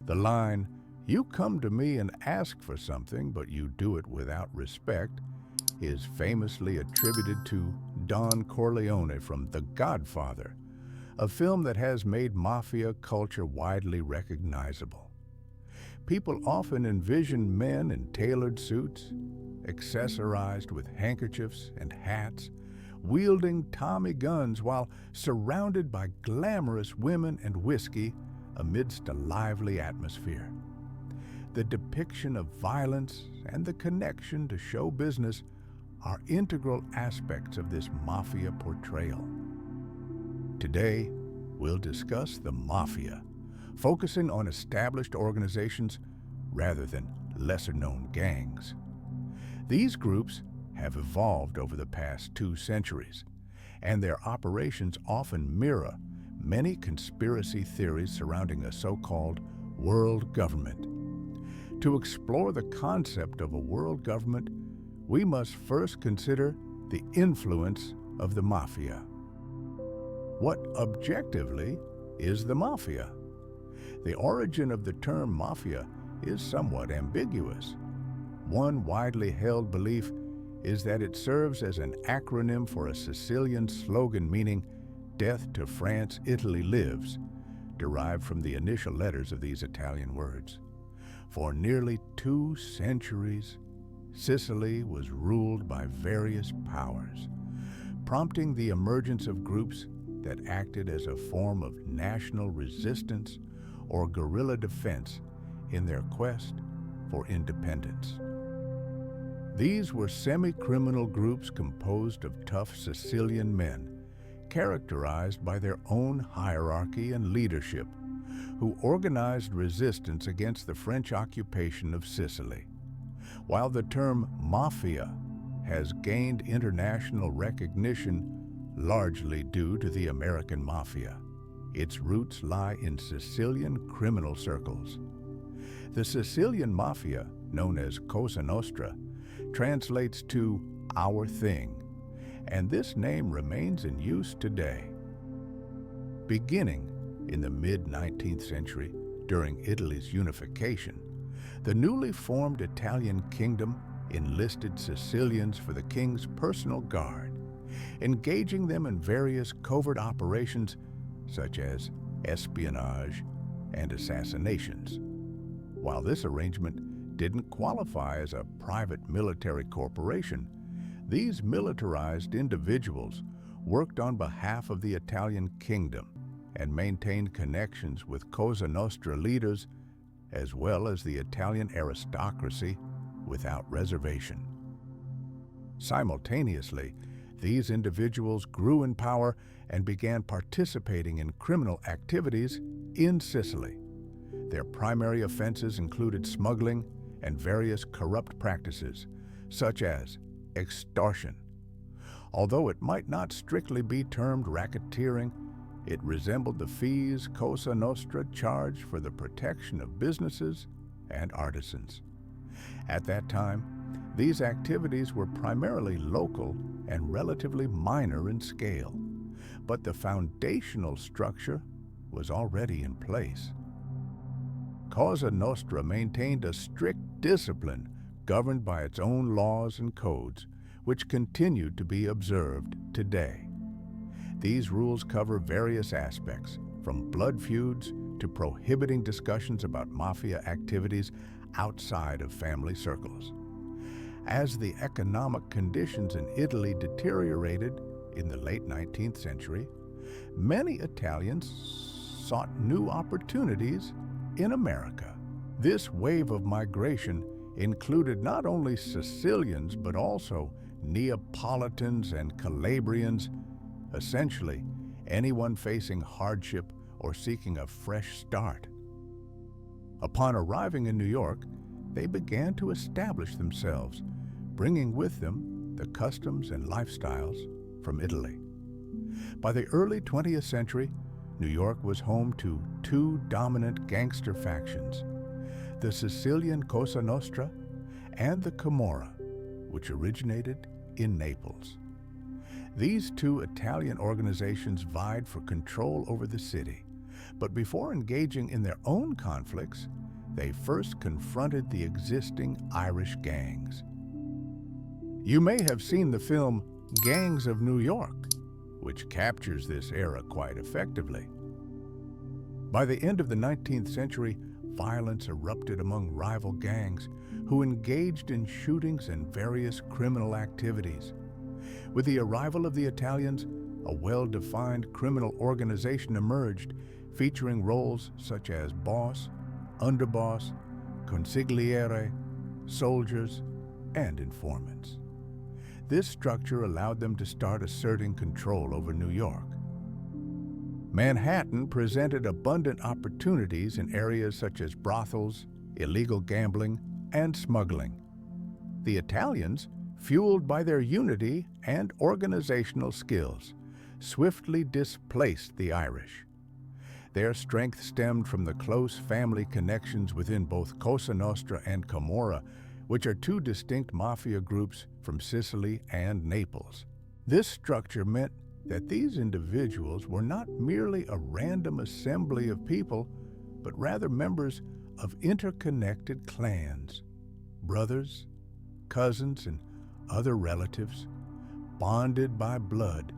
The line, "You come to me and ask for something, but you do it without respect," is famously attributed to Don Corleone from The Godfather, a film that has made mafia culture widely recognizable. People often envision men in tailored suits, accessorized with handkerchiefs and hats, wielding Tommy guns while surrounded by glamorous women and whiskey amidst a lively atmosphere. The depiction of violence and the connection to show business are integral aspects of this mafia portrayal. Today, we'll discuss the mafia, focusing on established organizations rather than lesser-known gangs. These groups have evolved over the past 2 centuries, and their operations often mirror many conspiracy theories surrounding a so-called world government. To explore the concept of a world government, we must first consider the influence of the mafia. What objectively is the mafia? The origin of the term mafia is somewhat ambiguous. One widely held belief is that it serves as an acronym for a Sicilian slogan meaning "Death to France, Italy lives," derived from the initial letters of these Italian words. For nearly 2 centuries, Sicily was ruled by various powers, prompting the emergence of groups that acted as a form of national resistance or guerrilla defense in their quest for independence. These were semi-criminal groups composed of tough Sicilian men, characterized by their own hierarchy and leadership, who organized resistance against the French occupation of Sicily. While the term mafia has gained international recognition largely due to the American mafia, its roots lie in Sicilian criminal circles. The Sicilian mafia, known as Cosa Nostra, translates to "our thing," and this name remains in use today. Beginning in the mid-19th century, during Italy's unification, the newly formed Italian kingdom enlisted Sicilians for the king's personal guard, engaging them in various covert operations such as espionage and assassinations. While this arrangement didn't qualify as a private military corporation, these militarized individuals worked on behalf of the Italian kingdom and maintained connections with Cosa Nostra leaders as well as the Italian aristocracy without reservation. Simultaneously, these individuals grew in power and began participating in criminal activities in Sicily. Their primary offenses included smuggling and various corrupt practices, such as extortion. Although it might not strictly be termed racketeering, it resembled the fees Cosa Nostra charged for the protection of businesses and artisans. At that time, these activities were primarily local and relatively minor in scale, but the foundational structure was already in place. Cosa Nostra maintained a strict discipline governed by its own laws and codes, which continued to be observed today. These rules cover various aspects, from blood feuds to prohibiting discussions about mafia activities outside of family circles. As the economic conditions in Italy deteriorated in the late 19th century, many Italians sought new opportunities in America. This wave of migration included not only Sicilians but also Neapolitans and Calabrians, essentially anyone facing hardship or seeking a fresh start. Upon arriving in New York, they began to establish themselves, bringing with them the customs and lifestyles from Italy. By the early 20th century, New York was home to 2 dominant gangster factions, the Sicilian Cosa Nostra and the Camorra, which originated in Naples. These 2 Italian organizations vied for control over the city, but before engaging in their own conflicts, they first confronted the existing Irish gangs. You may have seen the film Gangs of New York, which captures this era quite effectively. By the end of the 19th century, violence erupted among rival gangs who engaged in shootings and various criminal activities. With the arrival of the Italians, a well-defined criminal organization emerged, featuring roles such as boss, underboss, consigliere, soldiers, and informants. This structure allowed them to start asserting control over New York. Manhattan presented abundant opportunities in areas such as brothels, illegal gambling, and smuggling. The Italians, fueled by their unity and organizational skills, swiftly displaced the Irish. Their strength stemmed from the close family connections within both Cosa Nostra and Camorra, which are two distinct mafia groups from Sicily and Naples. This structure meant that these individuals were not merely a random assembly of people, but rather members of interconnected clans, brothers, cousins, and other relatives, bonded by blood,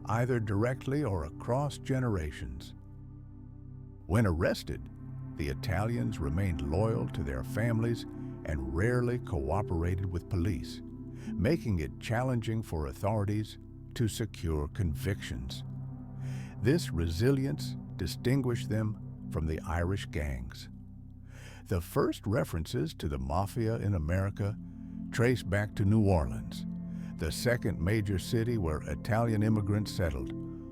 either directly or across generations. When arrested, the Italians remained loyal to their families and rarely cooperated with police, making it challenging for authorities to secure convictions. This resilience distinguished them from the Irish gangs. The first references to the Mafia in America trace back to New Orleans, the second major city where Italian immigrants settled,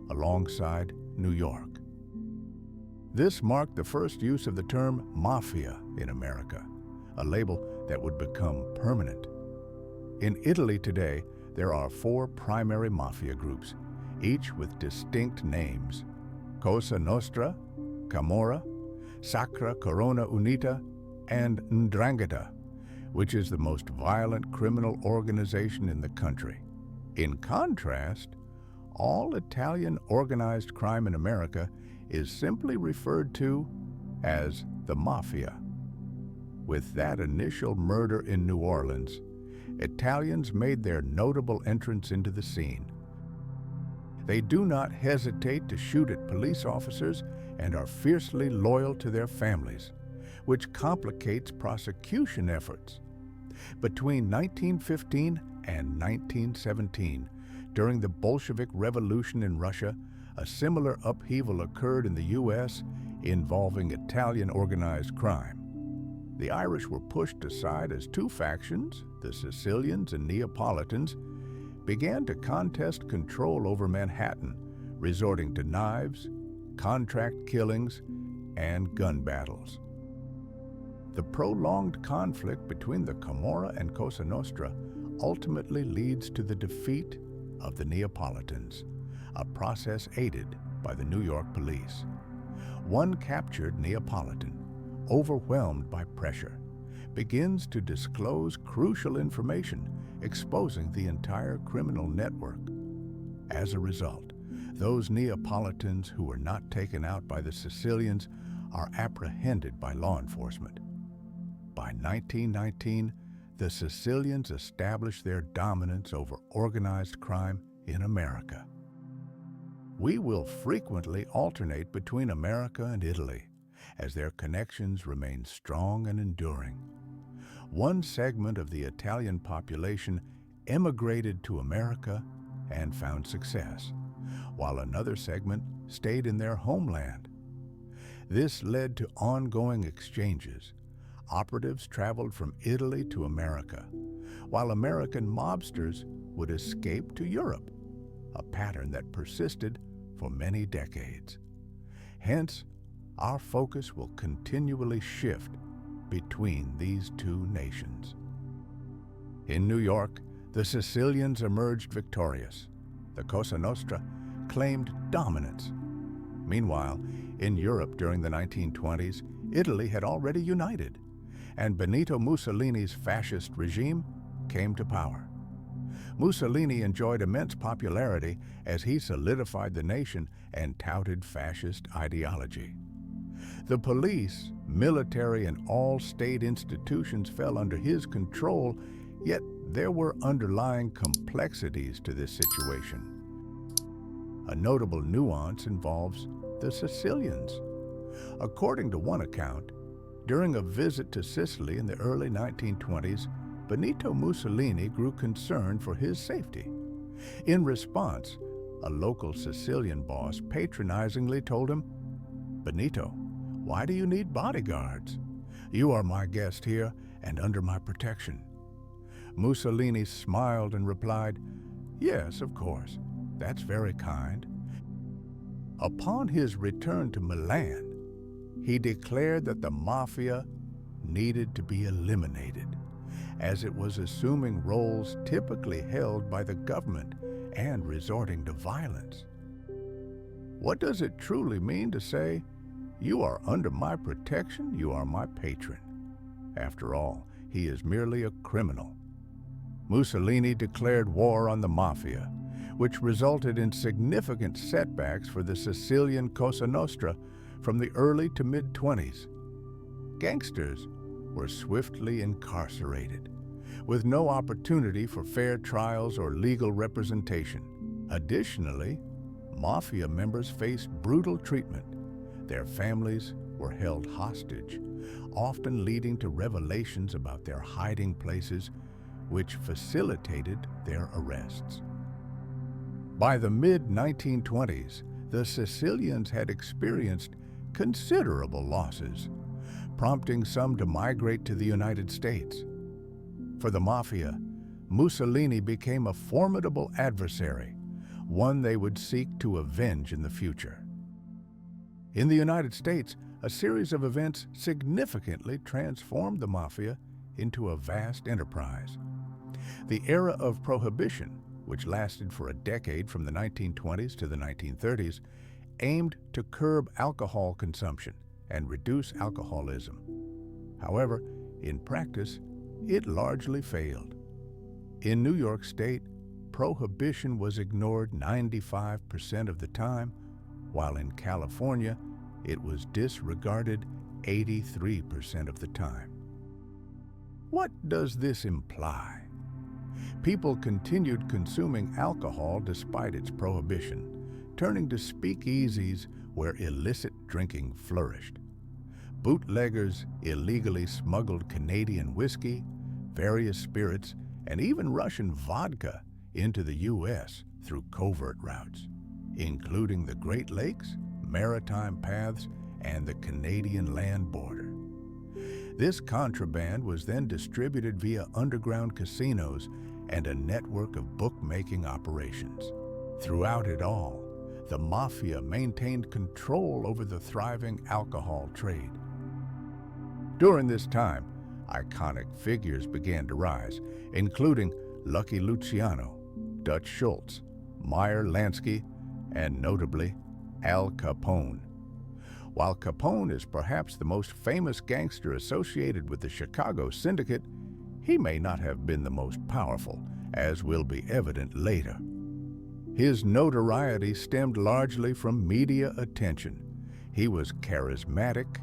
alongside New York. This marked the first use of the term Mafia in America, a label that would become permanent. In Italy today, there are 4 primary mafia groups, each with distinct names: Cosa Nostra, Camorra, Sacra Corona Unita, and 'Ndrangheta, which is the most violent criminal organization in the country. In contrast, all Italian organized crime in America is simply referred to as the Mafia. With that initial murder in New Orleans, Italians made their notable entrance into the scene. They do not hesitate to shoot at police officers and are fiercely loyal to their families, which complicates prosecution efforts. Between 1915 and 1917, during the Bolshevik Revolution in Russia, a similar upheaval occurred in the U.S. involving Italian organized crime. The Irish were pushed aside as two factions, the Sicilians and Neapolitans, began to contest control over Manhattan, resorting to knives, contract killings, and gun battles. The prolonged conflict between the Camorra and Cosa Nostra ultimately leads to the defeat of the Neapolitans, a process aided by the New York police. One captured Neapolitan, overwhelmed by pressure, begins to disclose crucial information, exposing the entire criminal network. As a result, those Neapolitans who were not taken out by the Sicilians are apprehended by law enforcement. By 1919, the Sicilians established their dominance over organized crime in America. We will frequently alternate between America and Italy, as their connections remain strong and enduring. One segment of the Italian population emigrated to America and found success, while another segment stayed in their homeland. This led to ongoing exchanges. Operatives traveled from Italy to America, while American mobsters would escape to Europe, a pattern that persisted for many decades. Hence, our focus will continually shift between these two nations. In New York, the Sicilians emerged victorious. The Cosa Nostra claimed dominance. Meanwhile, in Europe during the 1920s, Italy had already united, and Benito Mussolini's fascist regime came to power. Mussolini enjoyed immense popularity as he solidified the nation and touted fascist ideology. The police, military, and all state institutions fell under his control, yet there were underlying complexities to this situation. A notable nuance involves the Sicilians. According to one account, during a visit to Sicily in the early 1920s, Benito Mussolini grew concerned for his safety. In response, a local Sicilian boss patronizingly told him, "Benito, why do you need bodyguards? You are my guest here and under my protection." Mussolini smiled and replied, "Yes, of course. That's very kind." Upon his return to Milan, he declared that the Mafia needed to be eliminated, as it was assuming roles typically held by the government and resorting to violence. What does it truly mean to say, "You are under my protection, you are my patron"? After all, he is merely a criminal. Mussolini declared war on the Mafia, which resulted in significant setbacks for the Sicilian Cosa Nostra from the early to mid-20s. Gangsters were swiftly incarcerated, with no opportunity for fair trials or legal representation. Additionally, Mafia members faced brutal treatment. Their families were held hostage, often leading to revelations about their hiding places, which facilitated their arrests. By the mid-1920s, the Sicilians had experienced considerable losses, prompting some to migrate to the United States. For the Mafia, Mussolini became a formidable adversary, one they would seek to avenge in the future. In the United States, a series of events significantly transformed the Mafia into a vast enterprise. The era of Prohibition, which lasted for a decade from the 1920s to the 1930s, aimed to curb alcohol consumption and reduce alcoholism. However, in practice, it largely failed. In New York State, Prohibition was ignored 95% of the time, while in California, it was disregarded 83% of the time. What does this imply? People continued consuming alcohol despite its prohibition, turning to speakeasies where illicit drinking flourished. Bootleggers illegally smuggled Canadian whiskey, various spirits, and even Russian vodka into the U.S. through covert routes, including the Great Lakes, maritime paths, and the Canadian land border. This contraband was then distributed via underground casinos and a network of bookmaking operations. Throughout it all, the Mafia maintained control over the thriving alcohol trade. During this time, iconic figures began to rise, including Lucky Luciano, Dutch Schultz, Meyer Lansky, and notably, Al Capone. While Capone is perhaps the most famous gangster associated with the Chicago Syndicate, he may not have been the most powerful, as will be evident later. His notoriety stemmed largely from media attention. He was charismatic,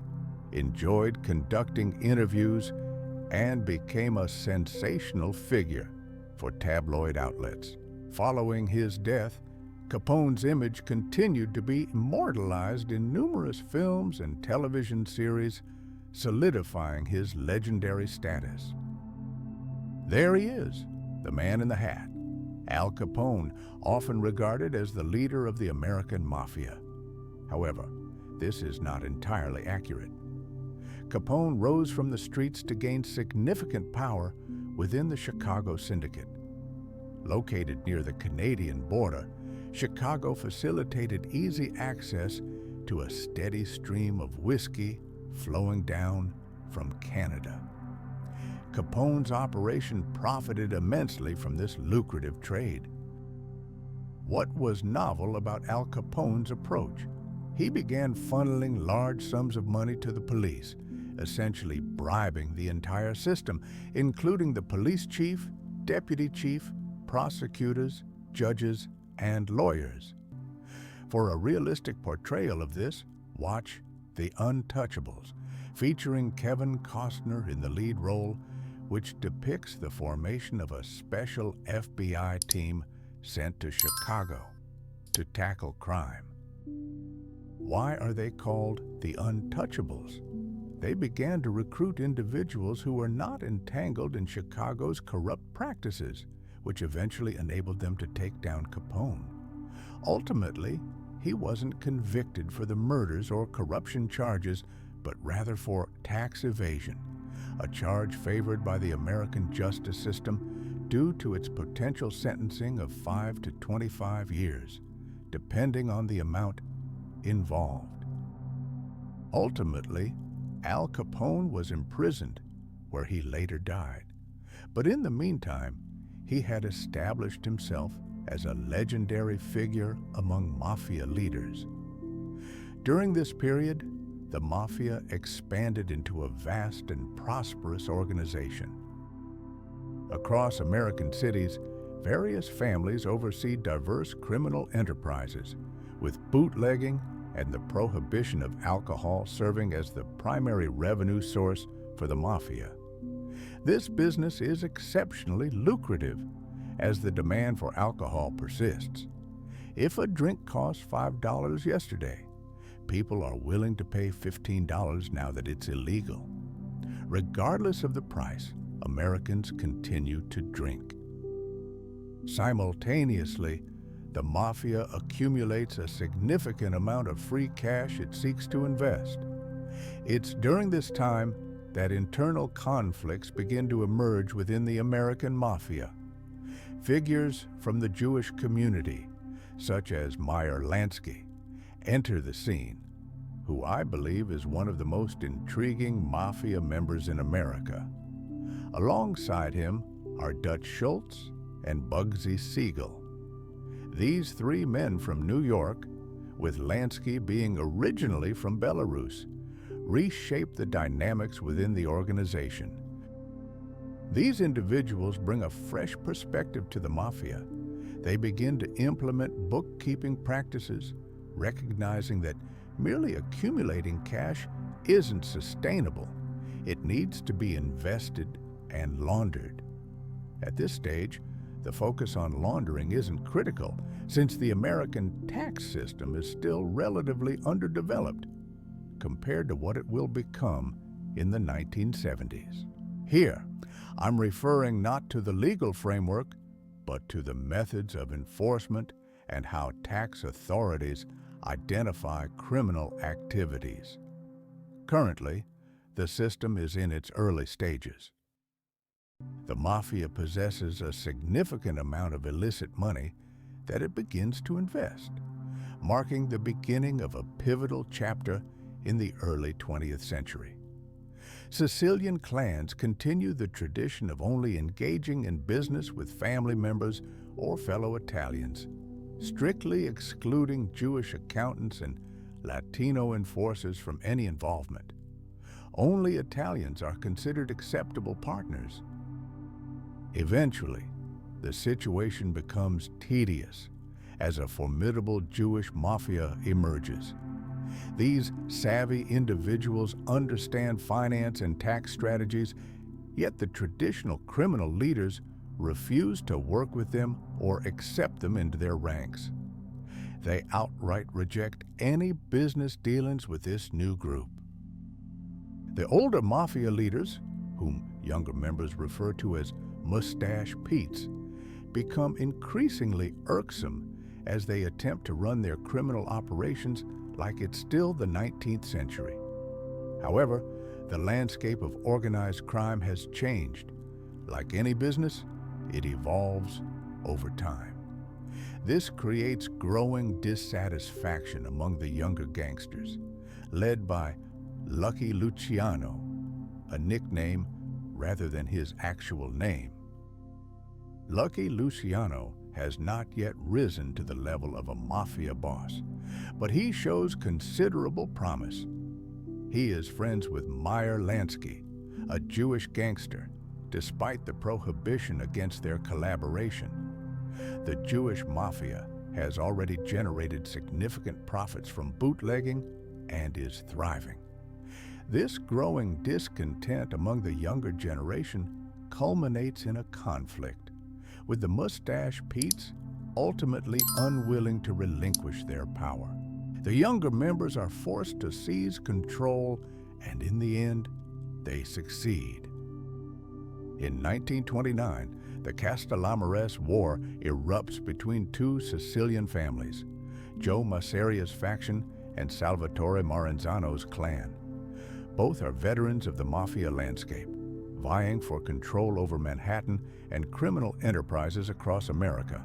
enjoyed conducting interviews, and became a sensational figure for tabloid outlets. Following his death, Capone's image continued to be immortalized in numerous films and television series, solidifying his legendary status. There he is, the man in the hat, Al Capone, often regarded as the leader of the American Mafia. However, this is not entirely accurate. Capone rose from the streets to gain significant power within the Chicago Syndicate. Located near the Canadian border, Chicago facilitated easy access to a steady stream of whiskey flowing down from Canada. Capone's operation profited immensely from this lucrative trade. What was novel about Al Capone's approach? He began funneling large sums of money to the police, essentially bribing the entire system, including the police chief, deputy chief, prosecutors, judges, and lawyers. For a realistic portrayal of this, watch The Untouchables, featuring Kevin Costner in the lead role, which depicts the formation of a special FBI team sent to Chicago to tackle crime. Why are they called the Untouchables? They began to recruit individuals who were not entangled in Chicago's corrupt practices, which eventually enabled them to take down Capone. Ultimately, he wasn't convicted for the murders or corruption charges, but rather for tax evasion, a charge favored by the American justice system due to its potential sentencing of 5 to 25 years, depending on the amount involved. Ultimately, Al Capone was imprisoned, where he later died. But in the meantime, he had established himself as a legendary figure among Mafia leaders. During this period, the Mafia expanded into a vast and prosperous organization. Across American cities, various families oversee diverse criminal enterprises, with bootlegging and the prohibition of alcohol serving as the primary revenue source for the Mafia. This business is exceptionally lucrative, as the demand for alcohol persists. If a drink cost $5 yesterday, people are willing to pay $15 now that it's illegal. Regardless of the price, Americans continue to drink. Simultaneously, the Mafia accumulates a significant amount of free cash it seeks to invest. It's during this time that internal conflicts begin to emerge within the American Mafia. Figures from the Jewish community, such as Lansky, enter the scene, who I believe is one of the most intriguing Mafia members in America. Alongside him are Dutch Schultz and Bugsy Siegel. These three men from New York, with Lansky being originally from Belarus, reshape the dynamics within the organization. These individuals bring a fresh perspective to the Mafia. They begin to implement bookkeeping practices, recognizing that merely accumulating cash isn't sustainable. It needs to be invested and laundered. At this stage, the focus on laundering isn't critical, since the American tax system is still relatively underdeveloped compared to what it will become in the 1970s. Here, I'm referring not to the legal framework, but to the methods of enforcement and how tax authorities identify criminal activities. Currently, the system is in its early stages. The Mafia possesses a significant amount of illicit money that it begins to invest, marking the beginning of a pivotal chapter in the early 20th century. Sicilian clans continue the tradition of only engaging in business with family members or fellow Italians, strictly excluding Jewish accountants and Latino enforcers from any involvement. Only Italians are considered acceptable partners. Eventually, the situation becomes tedious as a formidable Jewish Mafia emerges. These savvy individuals understand finance and tax strategies, yet the traditional criminal leaders refuse to work with them or accept them into their ranks. They outright reject any business dealings with this new group. The older Mafia leaders, whom younger members refer to as Mustache Pete's, become increasingly irksome as they attempt to run their criminal operations like it's still the 19th century. However, the landscape of organized crime has changed. Like any business, it evolves over time. This creates growing dissatisfaction among the younger gangsters, led by Lucky Luciano, a nickname rather than his actual name. Lucky Luciano has not yet risen to the level of a Mafia boss, but he shows considerable promise. He is friends with Lansky, a Jewish gangster, despite the prohibition against their collaboration. The Jewish Mafia has already generated significant profits from bootlegging and is thriving. This growing discontent among the younger generation culminates in a conflict, with the Mustache Petes ultimately unwilling to relinquish their power. The younger members are forced to seize control, and in the end, they succeed. In 1929, the Castellammarese War erupts between two Sicilian families, Joe Masseria's faction and Salvatore Maranzano's clan. Both are veterans of the Mafia landscape, vying for control over Manhattan and criminal enterprises across America.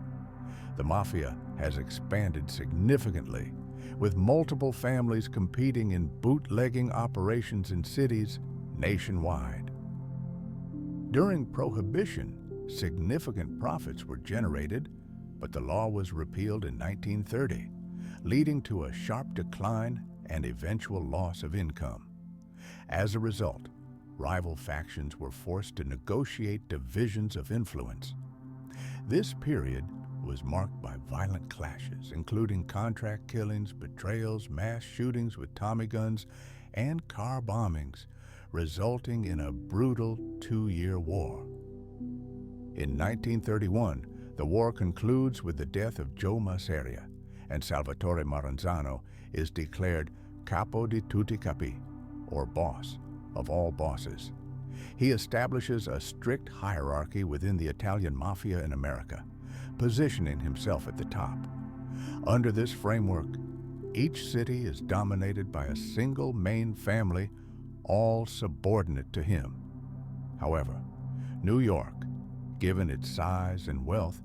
The Mafia has expanded significantly, with multiple families competing in bootlegging operations in cities nationwide. During Prohibition, significant profits were generated, but the law was repealed in 1930, leading to a sharp decline and eventual loss of income. As a result, rival factions were forced to negotiate divisions of influence. This period was marked by violent clashes, including contract killings, betrayals, mass shootings with Tommy guns, and car bombings, resulting in a brutal 2-year war. In 1931, the war concludes with the death of Joe Masseria, and Salvatore Maranzano is declared capo di tutti capi, or boss of all bosses. He establishes a strict hierarchy within the Italian Mafia in America, positioning himself at the top. Under this framework, each city is dominated by a single main family, all subordinate to him. However, New York, given its size and wealth,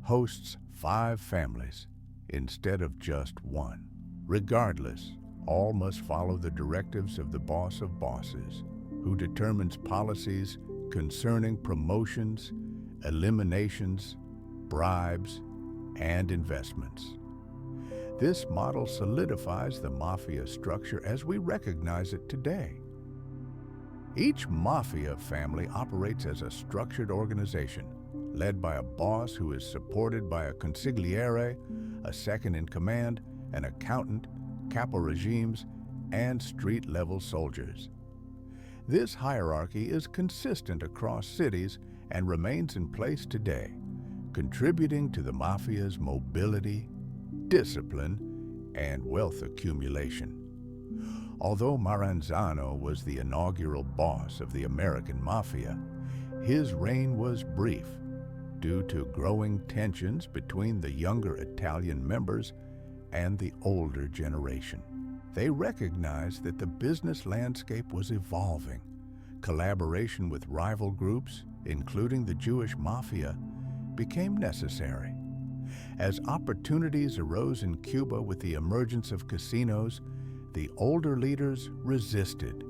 hosts 5 families instead of just one. Regardless, all must follow the directives of the boss of bosses, who determines policies concerning promotions, eliminations, bribes, and investments. This model solidifies the Mafia structure as we recognize it today. Each Mafia family operates as a structured organization, led by a boss who is supported by a consigliere, a second-in-command, an accountant, capo regimes, and street-level soldiers. This hierarchy is consistent across cities and remains in place today, contributing to the Mafia's mobility, discipline, and wealth accumulation. Although Maranzano was the inaugural boss of the American Mafia, his reign was brief due to growing tensions between the younger Italian members and the older generation. They recognized that the business landscape was evolving. Collaboration with rival groups, including the Jewish Mafia, became necessary. As opportunities arose in Cuba with the emergence of casinos, the older leaders resisted,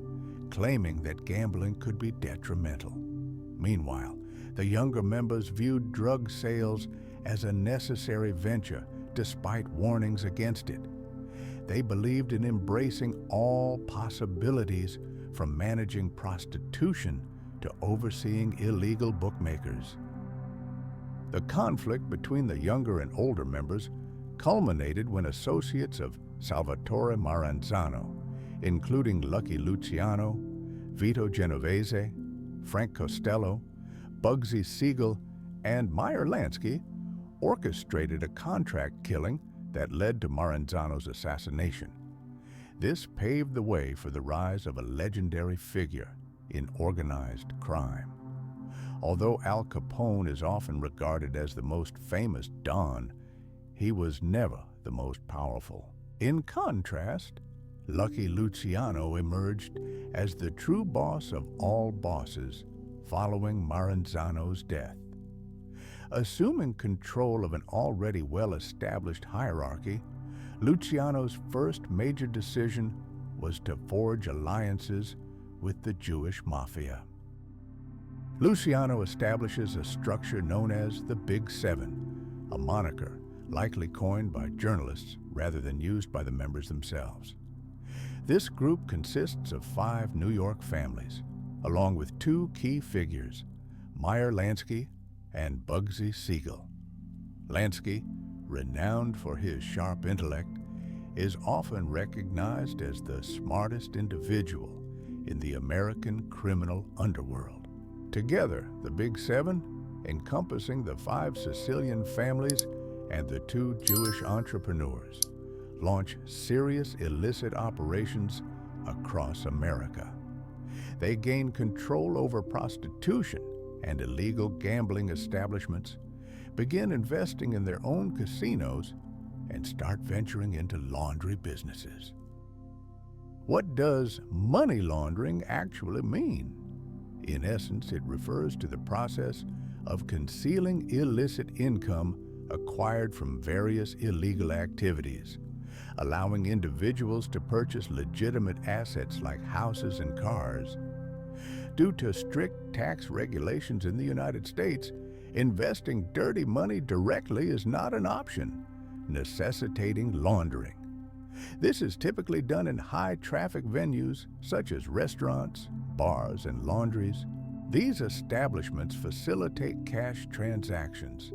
claiming that gambling could be detrimental. Meanwhile, the younger members viewed drug sales as a necessary venture despite warnings against it. They believed in embracing all possibilities, from managing prostitution to overseeing illegal bookmakers. The conflict between the younger and older members culminated when associates of Salvatore Maranzano, including Lucky Luciano, Vito Genovese, Frank Costello, Bugsy Siegel, and Meyer Lansky, orchestrated a contract killing that led to Maranzano's assassination. This paved the way for the rise of a legendary figure in organized crime. Although Al Capone is often regarded as the most famous Don, he was never the most powerful. In contrast, Lucky Luciano emerged as the true boss of all bosses following Maranzano's death. Assuming control of an already well-established hierarchy, Luciano's first major decision was to forge alliances with the Jewish Mafia. Luciano establishes a structure known as the Big Seven, a moniker likely coined by journalists rather than used by the members themselves. This group consists of 5 New York families, along with 2 key figures, Meyer Lansky and Bugsy Siegel. Lansky, renowned for his sharp intellect, is often recognized as the smartest individual in the American criminal underworld. Together, the Big Seven, encompassing the 5 Sicilian families and the 2 Jewish entrepreneurs, launch serious illicit operations across America. They gain control over prostitution and illegal gambling establishments, begin investing in their own casinos, and start venturing into laundry businesses. What does money laundering actually mean? In essence, it refers to the process of concealing illicit income acquired from various illegal activities, allowing individuals to purchase legitimate assets like houses and cars. Due to strict tax regulations in the United States, investing dirty money directly is not an option, necessitating laundering. This is typically done in high-traffic venues such as restaurants, bars, and laundries. These establishments facilitate cash transactions,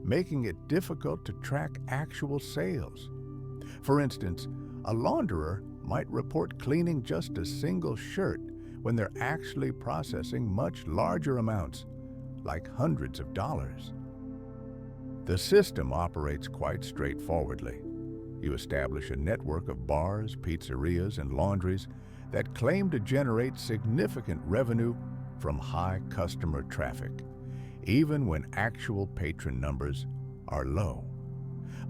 making it difficult to track actual sales. For instance, a launderer might report cleaning just a single shirt when they're actually processing much larger amounts, like hundreds of dollars. The system operates quite straightforwardly. You establish a network of bars, pizzerias, and laundries that claim to generate significant revenue from high customer traffic, even when actual patron numbers are low.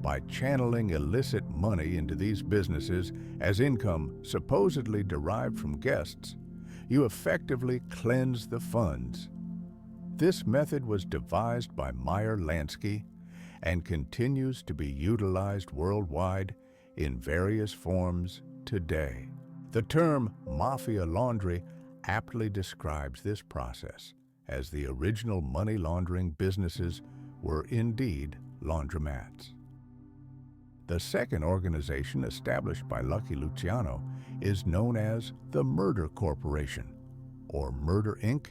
By channeling illicit money into these businesses as income supposedly derived from guests, you effectively cleanse the funds. This method was devised by Lansky and continues to be utilized worldwide in various forms today. The term mafia laundry aptly describes this process, as the original money laundering businesses were indeed laundromats. The second organization established by Lucky Luciano is known as the Murder Corporation, or Murder Inc.,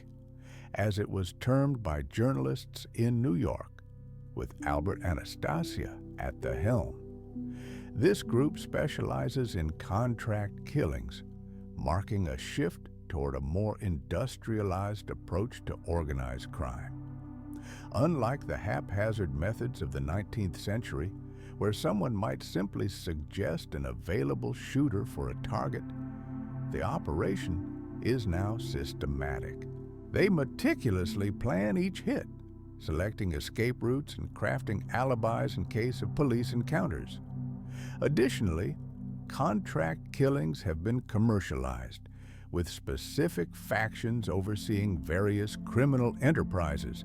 as it was termed by journalists in New York, with Albert Anastasia at the helm. This group specializes in contract killings, marking a shift toward a more industrialized approach to organized crime. Unlike the haphazard methods of the 19th century, where someone might simply suggest an available shooter for a target, the operation is now systematic. They meticulously plan each hit, selecting escape routes and crafting alibis in case of police encounters. Additionally, contract killings have been commercialized, with specific factions overseeing various criminal enterprises,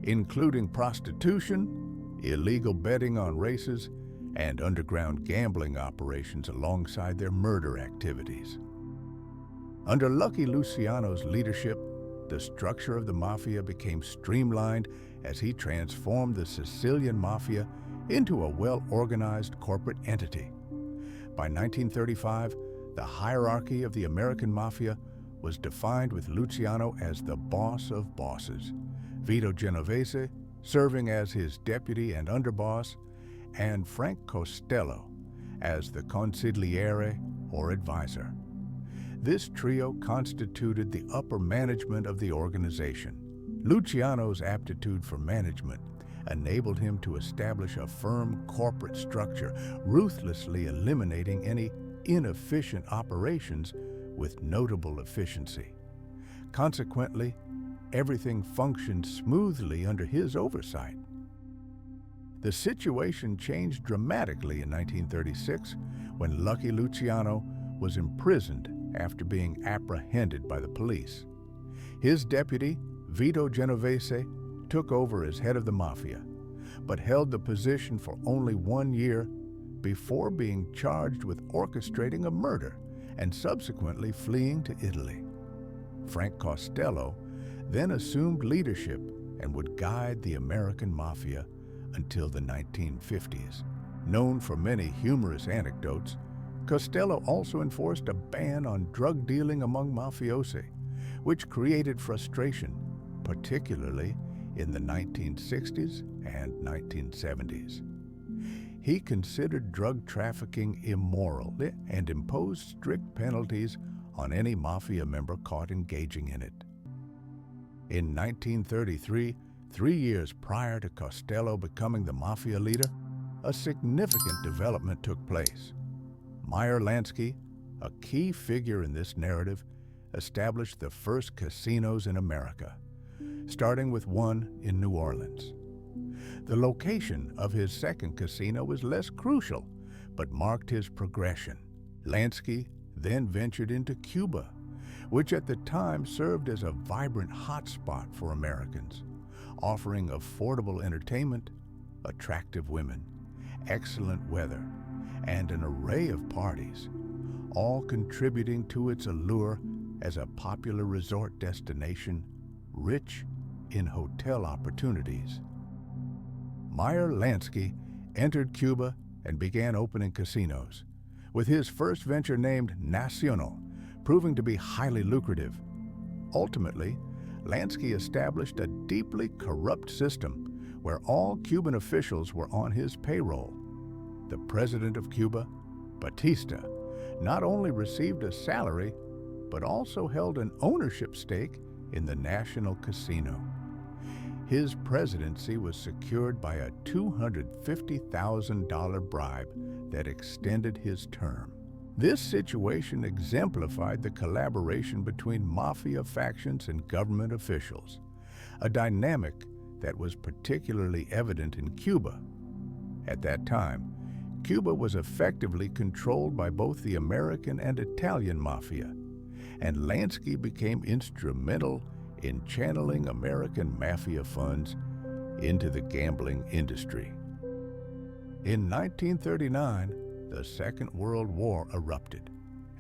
including prostitution, illegal betting on races, and underground gambling operations alongside their murder activities. Under Lucky Luciano's leadership, the structure of the Mafia became streamlined as he transformed the Sicilian Mafia into a well-organized corporate entity. By 1935, the hierarchy of the American Mafia was defined with Luciano as the boss of bosses, Vito Genovese serving as his deputy and underboss, and Frank Costello as the consigliere or advisor. This trio constituted the upper management of the organization. Luciano's aptitude for management enabled him to establish a firm corporate structure, ruthlessly eliminating any inefficient operations with notable efficiency. Consequently, everything functioned smoothly under his oversight. The situation changed dramatically in 1936 when Lucky Luciano was imprisoned after being apprehended by the police. His deputy, Vito Genovese, took over as head of the Mafia, but held the position for only 1 year before being charged with orchestrating a murder and subsequently fleeing to Italy. Frank Costello then assumed leadership and would guide the American Mafia until the 1950s. Known for many humorous anecdotes, Costello also enforced a ban on drug dealing among mafiosi, which created frustration, particularly in the 1960s and 1970s. He considered drug trafficking immoral and imposed strict penalties on any mafia member caught engaging in it. In 1933, 3 years prior to Costello becoming the mafia leader, a significant development took place. Meyer Lansky, a key figure in this narrative, established the first casinos in America, starting with one in New Orleans. The location of his second casino was less crucial, but marked his progression. Lansky then ventured into Cuba, which at the time served as a vibrant hotspot for Americans, offering affordable entertainment, attractive women, excellent weather, and an array of parties, all contributing to its allure as a popular resort destination rich in hotel opportunities. Meyer Lansky entered Cuba and began opening casinos, with his first venture named Nacional proving to be highly lucrative. Ultimately, Lansky established a deeply corrupt system where all Cuban officials were on his payroll. The president of Cuba, Batista, not only received a salary, but also held an ownership stake in the National Casino. His presidency was secured by a $250,000 bribe that extended his term. This situation exemplified the collaboration between mafia factions and government officials, a dynamic that was particularly evident in Cuba. At that time, Cuba was effectively controlled by both the American and Italian mafia, and Lansky became instrumental in channeling American mafia funds into the gambling industry. In 1939, the Second World War erupted,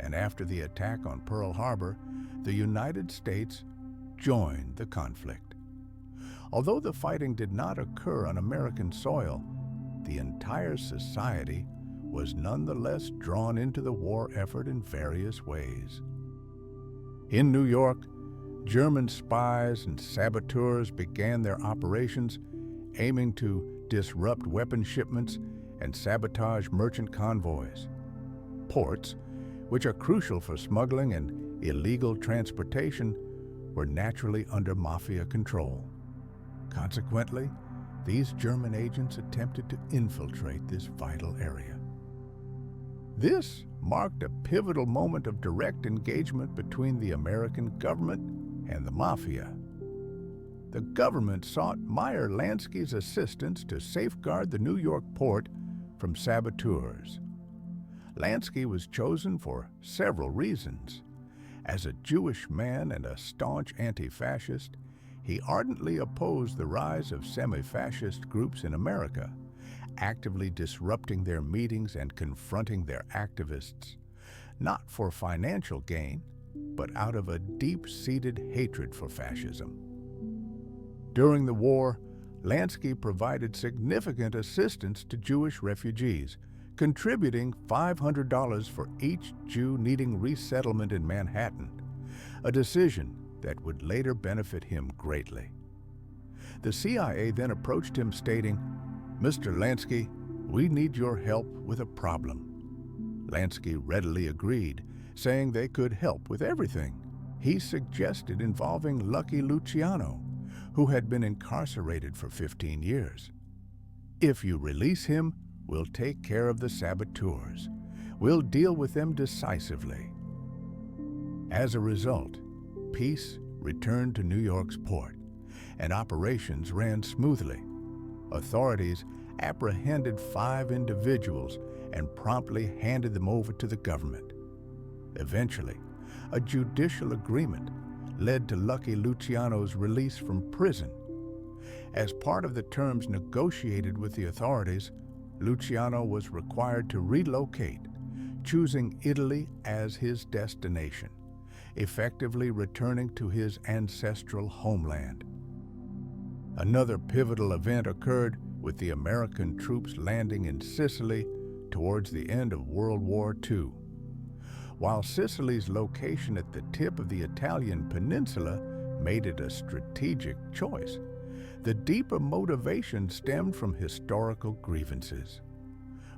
and after the attack on Pearl Harbor, the United States joined the conflict. Although the fighting did not occur on American soil, the entire society was nonetheless drawn into the war effort in various ways. In New York, German spies and saboteurs began their operations, aiming to disrupt weapon shipments and sabotage merchant convoys. Ports, which are crucial for smuggling and illegal transportation, were naturally under mafia control. Consequently, these German agents attempted to infiltrate this vital area. This marked a pivotal moment of direct engagement between the American government and the mafia. The government sought Meyer Lansky's assistance to safeguard the New York port from saboteurs. Lansky was chosen for several reasons. As a Jewish man and a staunch anti-fascist, he ardently opposed the rise of semi-fascist groups in America, actively disrupting their meetings and confronting their activists, not for financial gain, but out of a deep-seated hatred for fascism. During the war, Lansky provided significant assistance to Jewish refugees, contributing $500 for each Jew needing resettlement in Manhattan, a decision that would later benefit him greatly. The CIA then approached him stating, "Mr. Lansky, we need your help with a problem." Lansky readily agreed, saying they could help with everything. He suggested involving Lucky Luciano, who had been incarcerated for 15 years. "If you release him, we'll take care of the saboteurs. We'll deal with them decisively." As a result, peace returned to New York's port, and operations ran smoothly. Authorities apprehended 5 individuals and promptly handed them over to the government. Eventually, a judicial agreement led to Lucky Luciano's release from prison. As part of the terms negotiated with the authorities, Luciano was required to relocate, choosing Italy as his destination, effectively returning to his ancestral homeland. Another pivotal event occurred with the American troops landing in Sicily towards the end of World War II. While Sicily's location at the tip of the Italian peninsula made it a strategic choice, the deeper motivation stemmed from historical grievances.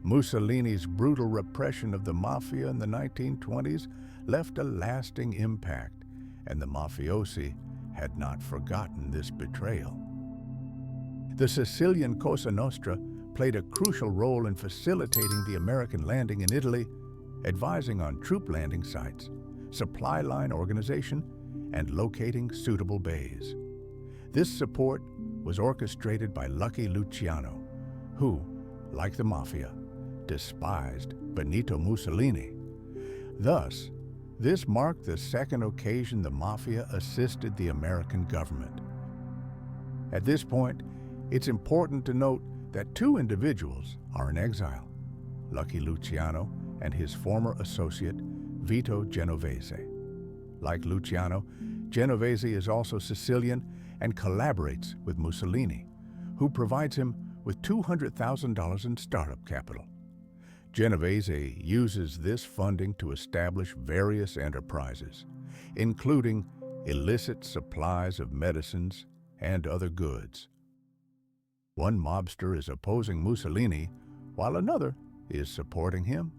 Mussolini's brutal repression of the Mafia in the 1920s left a lasting impact, and the mafiosi had not forgotten this betrayal. The Sicilian Cosa Nostra played a crucial role in facilitating the American landing in Italy, advising on troop landing sites, supply line organization, and locating suitable bays. This support was orchestrated by Lucky Luciano, who, like the Mafia, despised Benito Mussolini. Thus, this marked the second occasion the Mafia assisted the American government. At this point, it's important to note that two individuals are in exile, Lucky Luciano and his former associate, Vito Genovese. Like Luciano, Genovese is also Sicilian and collaborates with Mussolini, who provides him with $200,000 in startup capital. Genovese uses this funding to establish various enterprises, including illicit supplies of medicines and other goods. One mobster is opposing Mussolini, while another is supporting him.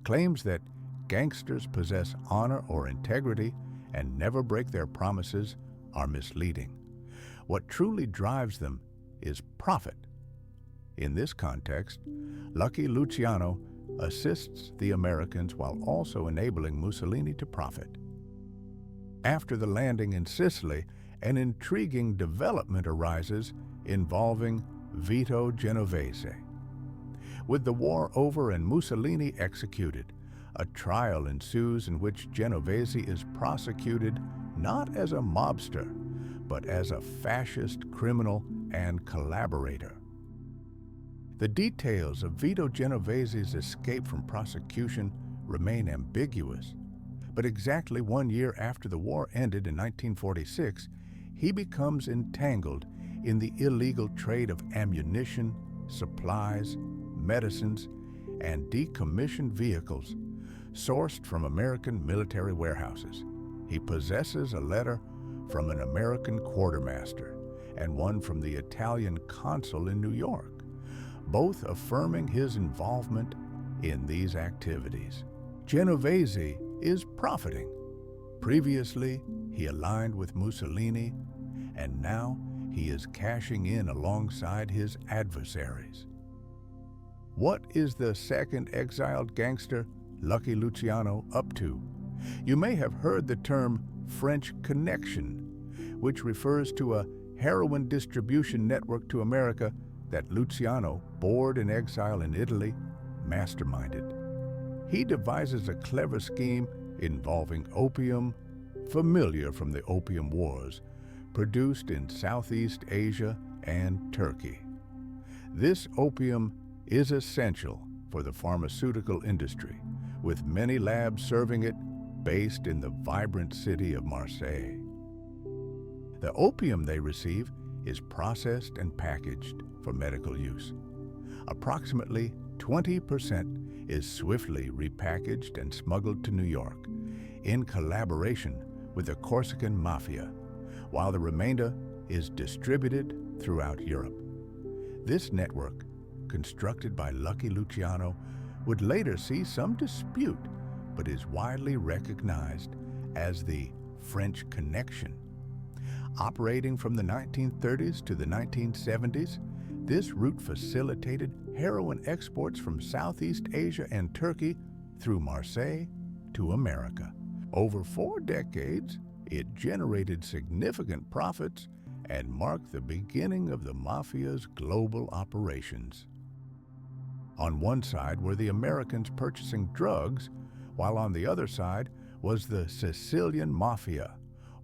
Claims that gangsters possess honor or integrity and never break their promises are misleading. What truly drives them is profit. In this context, Lucky Luciano assists the Americans while also enabling Mussolini to profit. After the landing in Sicily, an intriguing development arises involving Vito Genovese. With the war over and Mussolini executed, a trial ensues in which Genovese is prosecuted not as a mobster, but as a fascist criminal and collaborator. The details of Vito Genovese's escape from prosecution remain ambiguous, but exactly 1 year after the war ended in 1946, he becomes entangled in the illegal trade of ammunition, supplies, medicines, and decommissioned vehicles sourced from American military warehouses. He possesses a letter from an American quartermaster and one from the Italian consul in New York, both affirming his involvement in these activities. Genovese is profiting. Previously, he aligned with Mussolini, and now he is cashing in alongside his adversaries. What is the second exiled gangster, Lucky Luciano, up to? You may have heard the term French Connection, which refers to a heroin distribution network to America that Luciano, bored in exile in Italy, masterminded. He devises a clever scheme involving opium, familiar from the Opium Wars, produced in Southeast Asia and Turkey. This opium is essential for the pharmaceutical industry, with many labs serving it based in the vibrant city of Marseille. The opium they receive is processed and packaged for medical use. Approximately 20% is swiftly repackaged and smuggled to New York in collaboration with the Corsican Mafia, while the remainder is distributed throughout Europe. This network, constructed by Lucky Luciano, would later see some dispute, but is widely recognized as the French Connection. Operating from the 1930s to the 1970s, this route facilitated heroin exports from Southeast Asia and Turkey through Marseille to America. Over 4 decades, it generated significant profits and marked the beginning of the Mafia's global operations. On one side were the Americans purchasing drugs, while on the other side was the Sicilian Mafia,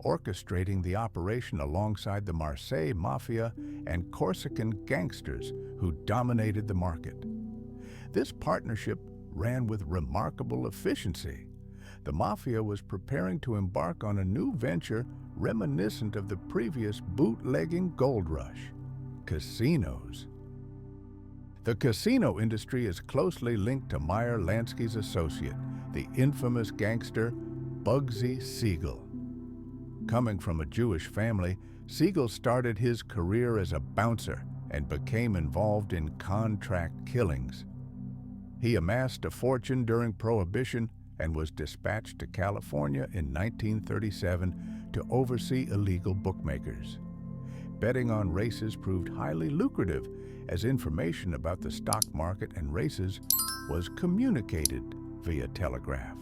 orchestrating the operation alongside the Marseille Mafia and Corsican gangsters who dominated the market. This partnership ran with remarkable efficiency. The Mafia was preparing to embark on a new venture reminiscent of the previous bootlegging gold rush: casinos. The casino industry is closely linked to Meyer Lansky's associate, the infamous gangster Bugsy Siegel. Coming from a Jewish family, Siegel started his career as a bouncer and became involved in contract killings. He amassed a fortune during Prohibition and was dispatched to California in 1937 to oversee illegal bookmakers. Betting on races proved highly lucrative, as information about the stock market and races was communicated via telegraph.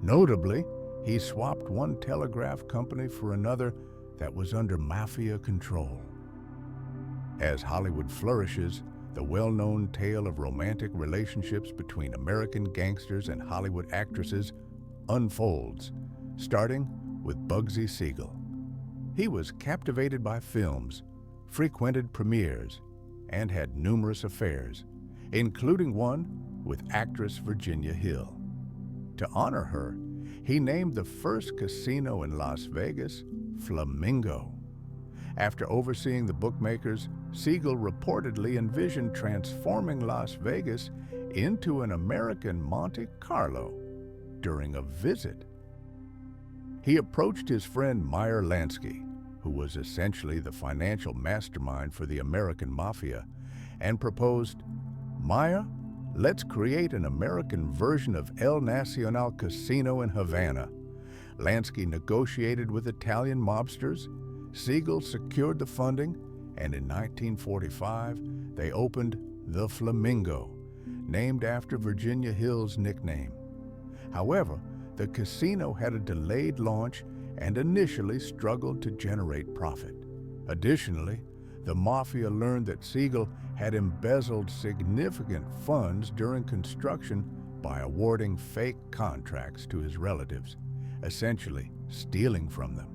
Notably, he swapped one telegraph company for another that was under Mafia control. As Hollywood flourishes, the well-known tale of romantic relationships between American gangsters and Hollywood actresses unfolds, starting with Bugsy Siegel. He was captivated by films, frequented premieres, and had numerous affairs, including one with actress Virginia Hill. To honor her, he named the first casino in Las Vegas Flamingo. After overseeing the bookmakers, Siegel reportedly envisioned transforming Las Vegas into an American Monte Carlo during a visit. He approached his friend Meyer Lansky, who was essentially the financial mastermind for the American Mafia, and proposed, "Meyer, let's create an American version of El Nacional Casino in Havana." Lansky negotiated with Italian mobsters, Siegel secured the funding, and in 1945, they opened the Flamingo, named after Virginia Hill's nickname. However, the casino had a delayed launch and initially struggled to generate profit. Additionally, the Mafia learned that Siegel had embezzled significant funds during construction by awarding fake contracts to his relatives, essentially stealing from them.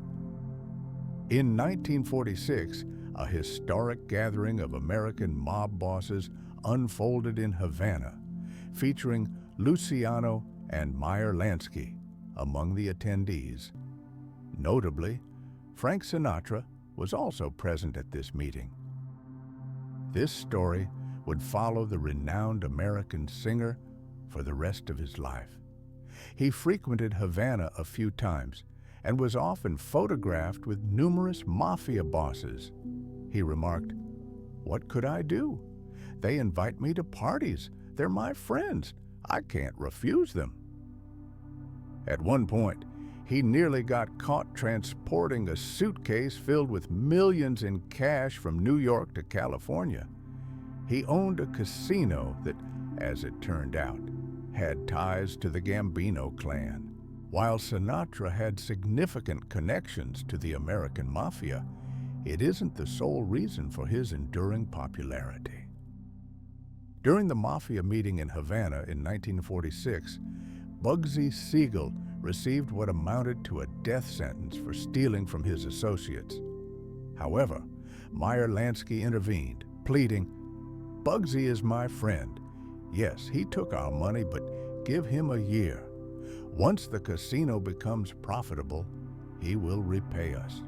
In 1946, a historic gathering of American mob bosses unfolded in Havana, featuring Luciano and Meyer Lansky among the attendees. Notably, Frank Sinatra was also present at this meeting. This story would follow the renowned American singer for the rest of his life. He frequented Havana a few times and was often photographed with numerous Mafia bosses. He remarked, "What could I do? They invite me to parties. They're my friends. I can't refuse them." At one point, he nearly got caught transporting a suitcase filled with millions in cash from New York to California. He owned a casino that, as it turned out, had ties to the Gambino clan. While Sinatra had significant connections to the American Mafia, it isn't the sole reason for his enduring popularity. During the Mafia meeting in Havana in 1946, Bugsy Siegel received what amounted to a death sentence for stealing from his associates. However, Meyer Lansky intervened, pleading, "Bugsy is my friend. Yes, he took our money, but give him a year. Once the casino becomes profitable, he will repay us.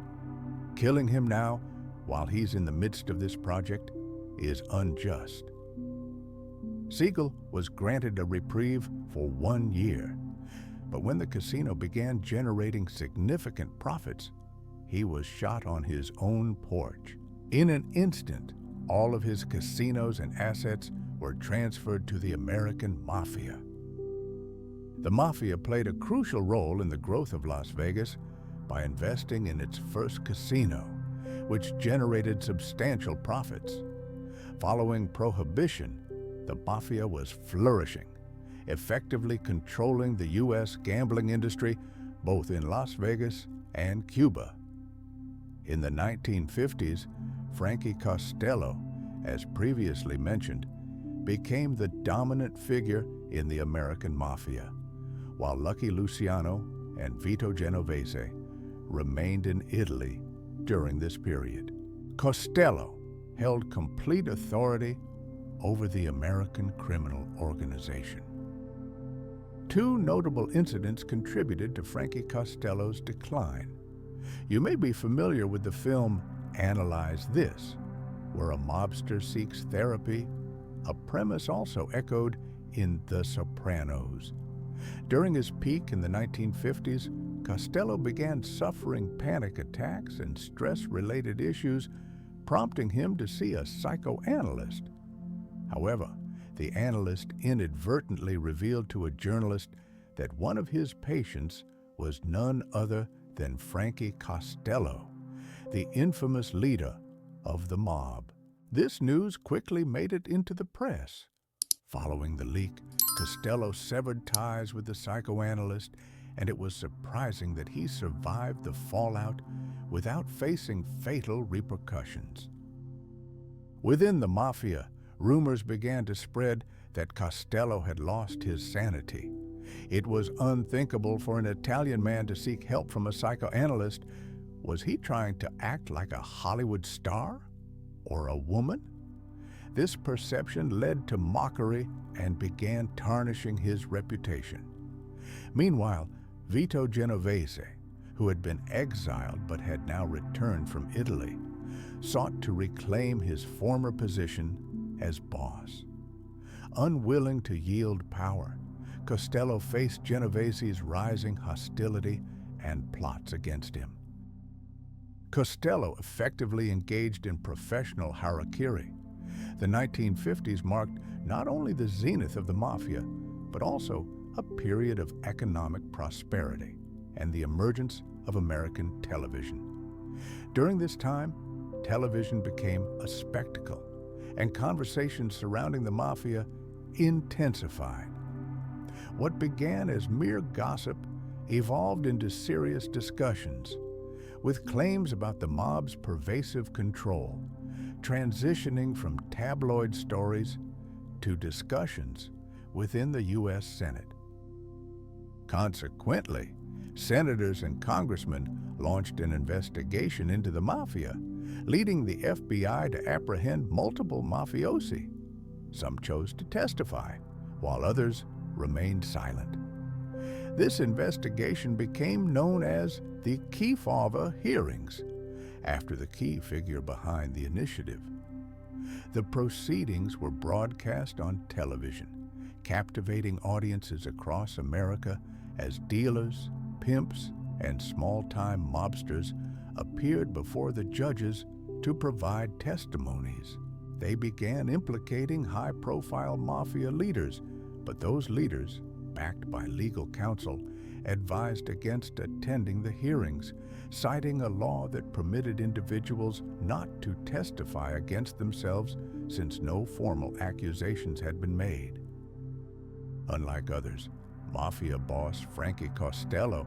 Killing him now, while he's in the midst of this project, is unjust." Siegel was granted a reprieve for 1 year, but when the casino began generating significant profits, he was shot on his own porch. In an instant, all of his casinos and assets were transferred to the American Mafia. The Mafia played a crucial role in the growth of Las Vegas by investing in its first casino, which generated substantial profits. Following Prohibition, the Mafia was flourishing, effectively controlling the U.S. gambling industry both in Las Vegas and Cuba. In the 1950s, Frankie Costello, as previously mentioned, became the dominant figure in the American Mafia, while Lucky Luciano and Vito Genovese remained in Italy during this period. Costello held complete authority over the American criminal organization. Two notable incidents contributed to Frankie Costello's decline. You may be familiar with the film Analyze This, where a mobster seeks therapy, a premise also echoed in The Sopranos. During his peak in the 1950s, Costello began suffering panic attacks and stress-related issues, prompting him to see a psychoanalyst. However, the analyst inadvertently revealed to a journalist that one of his patients was none other than Frankie Costello, the infamous leader of the mob. This news quickly made it into the press. Following the leak, Costello severed ties with the psychoanalyst, and it was surprising that he survived the fallout without facing fatal repercussions. Within the Mafia, rumors began to spread that Costello had lost his sanity. It was unthinkable for an Italian man to seek help from a psychoanalyst. Was he trying to act like a Hollywood star or a woman? This perception led to mockery and began tarnishing his reputation. Meanwhile, Vito Genovese, who had been exiled but had now returned from Italy, sought to reclaim his former position as boss. Unwilling to yield power, Costello faced Genovese's rising hostility and plots against him. Costello effectively engaged in professional harakiri. The 1950s marked not only the zenith of the Mafia, but also a period of economic prosperity and the emergence of American television. During this time, television became a spectacle, and conversations surrounding the Mafia intensified. What began as mere gossip evolved into serious discussions, with claims about the mob's pervasive control, transitioning from tabloid stories to discussions within the U.S. Senate. Consequently, senators and congressmen launched an investigation into the Mafia, leading the FBI to apprehend multiple mafiosi. Some chose to testify, while others remained silent. This investigation became known as the Kefauver hearings, after the key figure behind the initiative. The proceedings were broadcast on television, captivating audiences across America as dealers, pimps, and small-time mobsters appeared before the judges to provide testimonies. They began implicating high-profile Mafia leaders, but those leaders, backed by legal counsel, advised against attending the hearings, citing a law that permitted individuals not to testify against themselves since no formal accusations had been made. Unlike others, Mafia boss Frankie Costello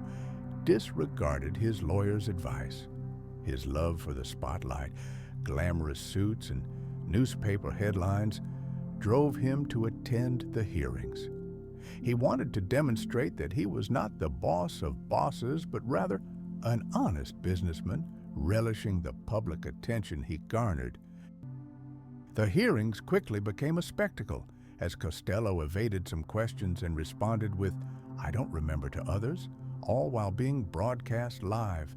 disregarded his lawyer's advice. His love for the spotlight, glamorous suits, and newspaper headlines drove him to attend the hearings. He wanted to demonstrate that he was not the boss of bosses, but rather an honest businessman, relishing the public attention he garnered. The hearings quickly became a spectacle, as Costello evaded some questions and responded with, "I don't remember," to others, all while being broadcast live.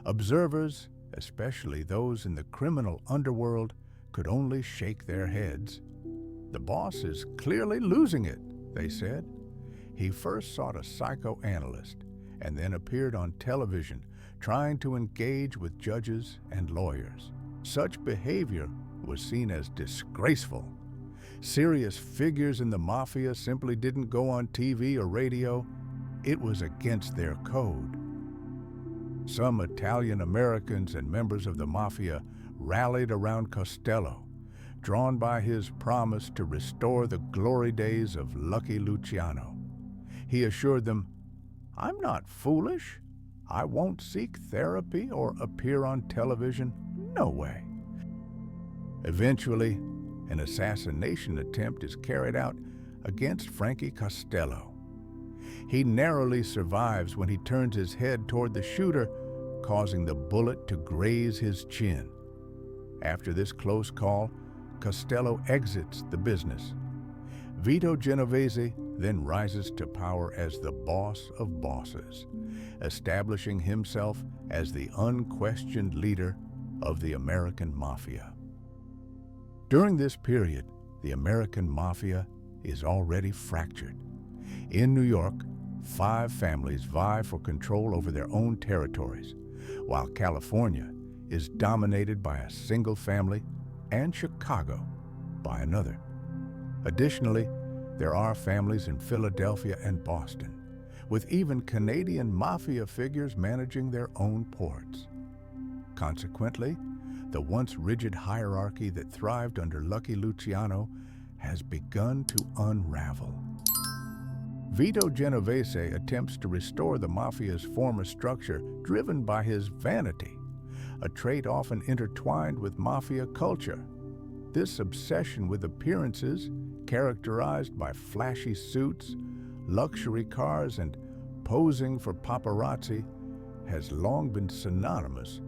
Observers, especially those in the criminal underworld, could only shake their heads. "The boss is clearly losing it," they said. He first sought a psychoanalyst and then appeared on television trying to engage with judges and lawyers. Such behavior was seen as disgraceful. Serious figures in the Mafia simply didn't go on TV or radio. It was against their code. Some Italian Americans and members of the Mafia rallied around Costello, drawn by his promise to restore the glory days of Lucky Luciano. He assured them, "I'm not foolish. I won't seek therapy or appear on television. No way." Eventually, an assassination attempt is carried out against Frankie Costello. He narrowly survives when he turns his head toward the shooter, causing the bullet to graze his chin. After this close call, Costello exits the business. Vito Genovese then rises to power as the boss of bosses, establishing himself as the unquestioned leader of the American Mafia. During this period, the American Mafia is already fractured. In New York, 5 families vie for control over their own territories, while California is dominated by a single family and Chicago by another. Additionally, there are families in Philadelphia and Boston, with even Canadian mafia figures managing their own ports. Consequently, the once rigid hierarchy that thrived under Lucky Luciano has begun to unravel. Vito Genovese attempts to restore the mafia's former structure driven by his vanity, a trait often intertwined with mafia culture. This obsession with appearances, characterized by flashy suits, luxury cars, and posing for paparazzi, has long been synonymous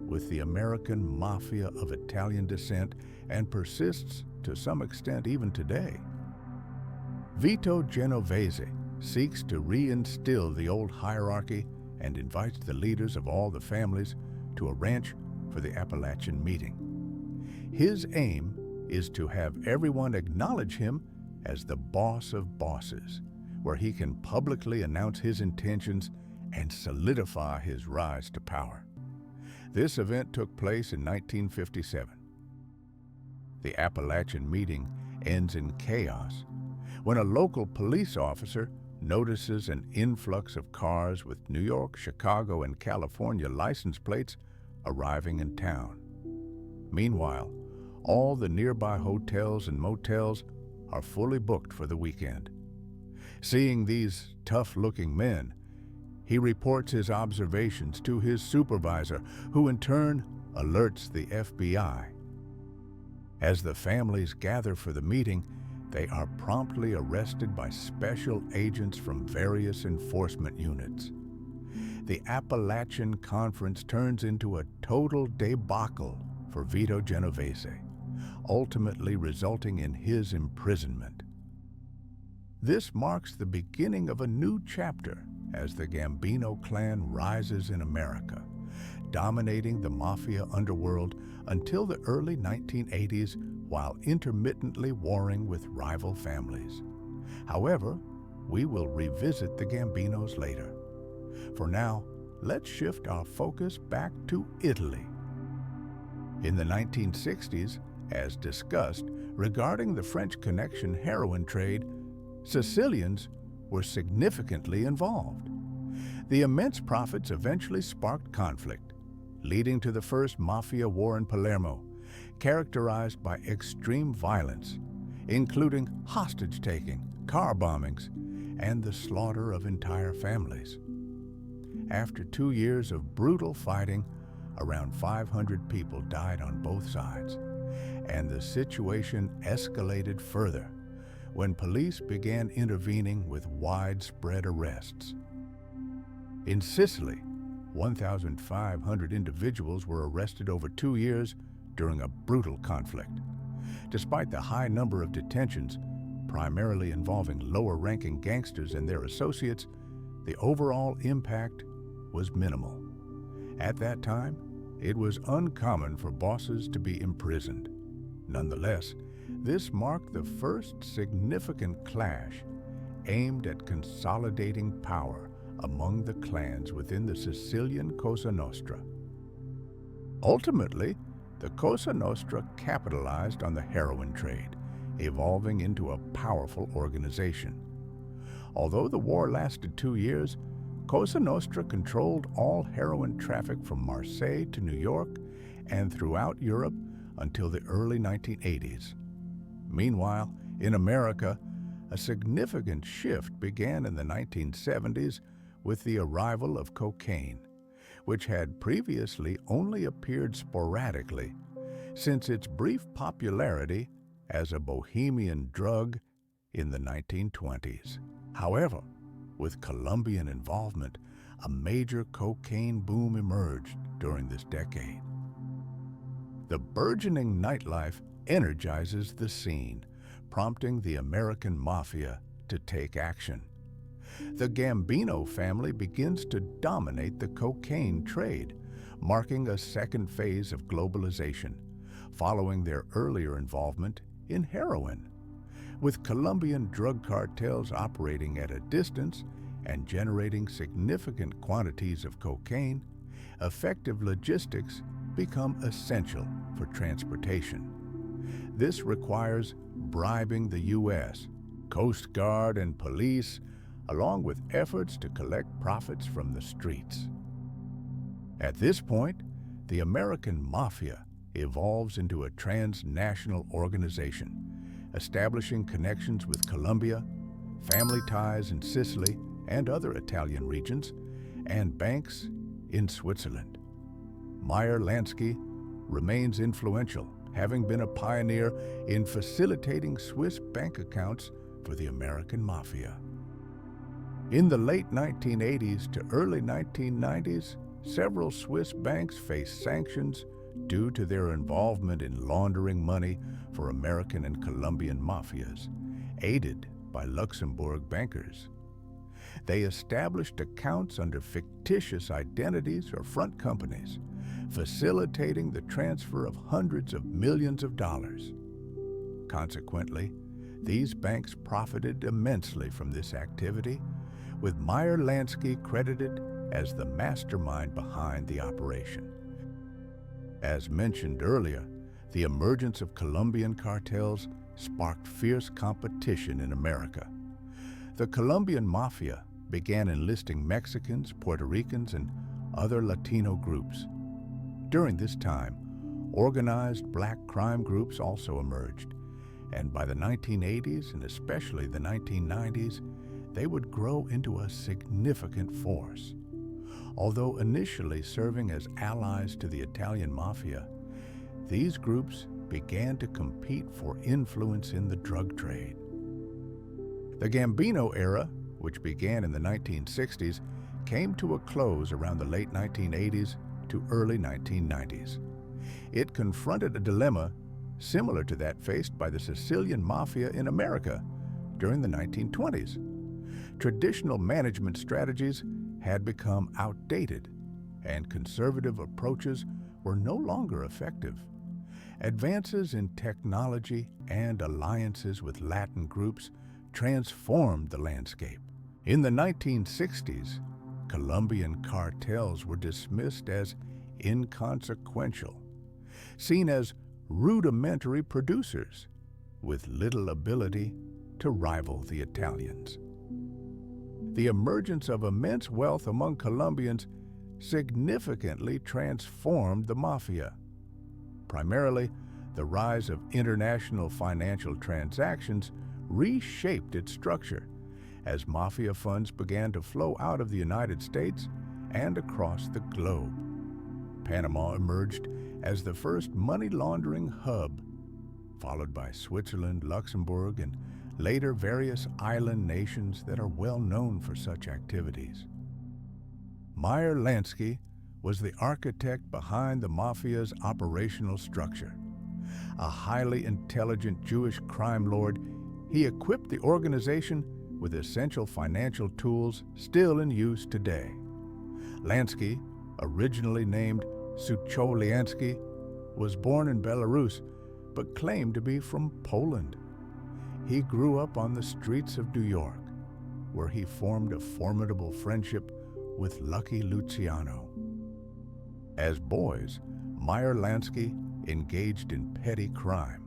with the American mafia of Italian descent and persists to some extent even today. Vito Genovese seeks to reinstill the old hierarchy and invites the leaders of all the families to a ranch for the Apalachin meeting. His aim is to have everyone acknowledge him as the boss of bosses, where he can publicly announce his intentions and solidify his rise to power. This event took place in 1957. The Apalachin meeting ends in chaos when a local police officer notices an influx of cars with New York, Chicago, and California license plates arriving in town. Meanwhile, all the nearby hotels and motels are fully booked for the weekend. Seeing these tough-looking men, he reports his observations to his supervisor, who in turn alerts the FBI. As the families gather for the meeting, they are promptly arrested by special agents from various enforcement units. The Apalachin Conference turns into a total debacle for Vito Genovese, ultimately resulting in his imprisonment. This marks the beginning of a new chapter as the Gambino clan rises in America, dominating the mafia underworld until the early 1980s while intermittently warring with rival families. However, we will revisit the Gambinos later. For now, let's shift our focus back to Italy. In the 1960s, as discussed, regarding the French Connection heroin trade, Sicilians were significantly involved. The immense profits eventually sparked conflict, leading to the first mafia war in Palermo, characterized by extreme violence, including hostage-taking, car bombings, and the slaughter of entire families. After 2 years of brutal fighting, around 500 people died on both sides, and the situation escalated further when police began intervening with widespread arrests. In Sicily, 1,500 individuals were arrested over 2 years during a brutal conflict. Despite the high number of detentions, primarily involving lower-ranking gangsters and their associates, the overall impact was minimal. At that time, it was uncommon for bosses to be imprisoned. Nonetheless, this marked the first significant clash aimed at consolidating power among the clans within the Sicilian Cosa Nostra. Ultimately, the Cosa Nostra capitalized on the heroin trade, evolving into a powerful organization. Although the war lasted 2 years, Cosa Nostra controlled all heroin traffic from Marseille to New York and throughout Europe until the early 1980s. Meanwhile, in America, a significant shift began in the 1970s with the arrival of cocaine, which had previously only appeared sporadically since its brief popularity as a bohemian drug in the 1920s. However, with Colombian involvement, a major cocaine boom emerged during this decade. The burgeoning nightlife energizes the scene, prompting the American mafia to take action. The Gambino family begins to dominate the cocaine trade, marking a second phase of globalization, following their earlier involvement in heroin. With Colombian drug cartels operating at a distance and generating significant quantities of cocaine, effective logistics become essential for transportation. This requires bribing the U.S., Coast Guard, and police, along with efforts to collect profits from the streets. At this point, the American Mafia evolves into a transnational organization, establishing connections with Colombia, family ties in Sicily and other Italian regions, and banks in Switzerland. Meyer Lansky remains influential, having been a pioneer in facilitating Swiss bank accounts for the American Mafia. In the late 1980s to early 1990s, several Swiss banks faced sanctions due to their involvement in laundering money for American and Colombian mafias, aided by Luxembourg bankers. They established accounts under fictitious identities or front companies, facilitating the transfer of hundreds of millions of dollars. Consequently, these banks profited immensely from this activity, with Meyer Lansky credited as the mastermind behind the operation. As mentioned earlier, the emergence of Colombian cartels sparked fierce competition in America. The Colombian Mafia began enlisting Mexicans, Puerto Ricans, and other Latino groups. During this time, organized black crime groups also emerged, and by the 1980s and especially the 1990s, they would grow into a significant force. Although initially serving as allies to the Italian Mafia, these groups began to compete for influence in the drug trade. The Gambino era, which began in the 1960s, came to a close around the late 1980s to early 1990s. It confronted a dilemma similar to that faced by the Sicilian Mafia in America during the 1920s. Traditional management strategies had become outdated, and conservative approaches were no longer effective. Advances in technology and alliances with Latin groups transformed the landscape. In the 1960s, Colombian cartels were dismissed as inconsequential, seen as rudimentary producers with little ability to rival the Italians. The emergence of immense wealth among Colombians significantly transformed the Mafia. Primarily, the rise of international financial transactions reshaped its structure as Mafia funds began to flow out of the United States and across the globe. Panama emerged as the first money laundering hub, followed by Switzerland, Luxembourg, and later various island nations that are well known for such activities. Meyer Lansky was the architect behind the Mafia's operational structure. A highly intelligent Jewish crime lord, he equipped the organization with essential financial tools still in use today. Lansky, originally named Sukhomlinski, was born in Belarus but claimed to be from Poland. He grew up on the streets of New York, where he formed a formidable friendship with Lucky Luciano. As boys, Meyer Lansky engaged in petty crime,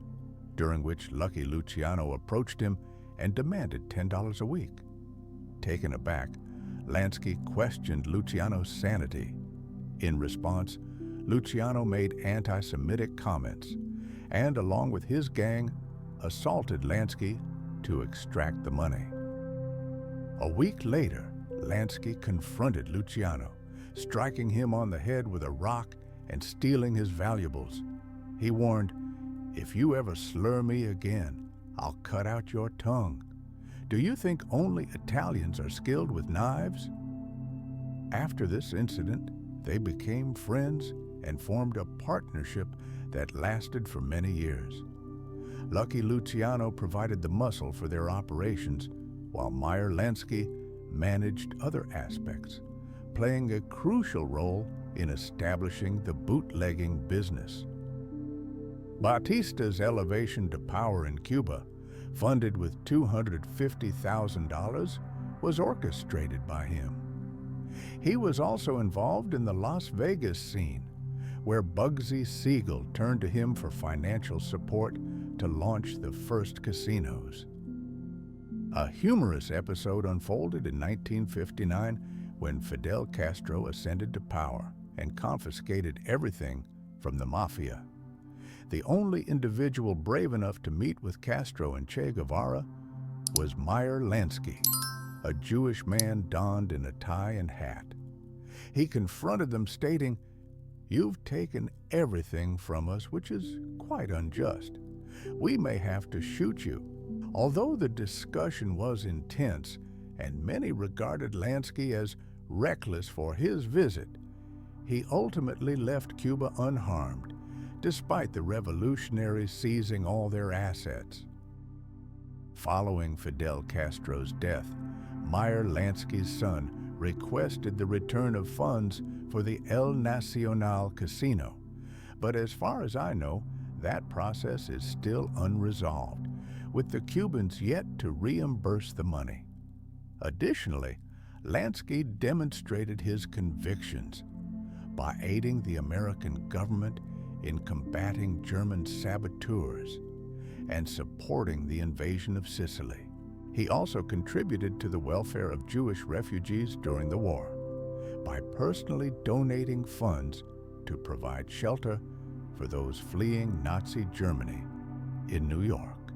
during which Lucky Luciano approached him and demanded $10 a week. Taken aback, Lansky questioned Luciano's sanity. In response, Luciano made anti-Semitic comments and, along with his gang, assaulted Lansky to extract the money. A week later, Lansky confronted Luciano, striking him on the head with a rock and stealing his valuables. He warned, "If you ever slur me again, I'll cut out your tongue. Do you think only Italians are skilled with knives?" After this incident, they became friends and formed a partnership that lasted for many years. Lucky Luciano provided the muscle for their operations, while Meyer Lansky managed other aspects, playing a crucial role in establishing the bootlegging business. Batista's elevation to power in Cuba, funded with $250,000, was orchestrated by him. He was also involved in the Las Vegas scene, where Bugsy Siegel turned to him for financial support to launch the first casinos. A humorous episode unfolded in 1959 when Fidel Castro ascended to power and confiscated everything from the Mafia. The only individual brave enough to meet with Castro and Che Guevara was Meyer Lansky, a Jewish man donned in a tie and hat. He confronted them stating, "You've taken everything from us, which is quite unjust. We may have to shoot you." Although the discussion was intense and many regarded Lansky as reckless for his visit, he ultimately left Cuba unharmed, despite the revolutionaries seizing all their assets. Following Fidel Castro's death, Meyer Lansky's son requested the return of funds for the El Nacional casino, but as far as I know, that process is still unresolved, with the Cubans yet to reimburse the money. Additionally, Lansky demonstrated his convictions by aiding the American government in combating German saboteurs and supporting the invasion of Sicily. He also contributed to the welfare of Jewish refugees during the war by personally donating funds to provide shelter for those fleeing Nazi Germany in New York.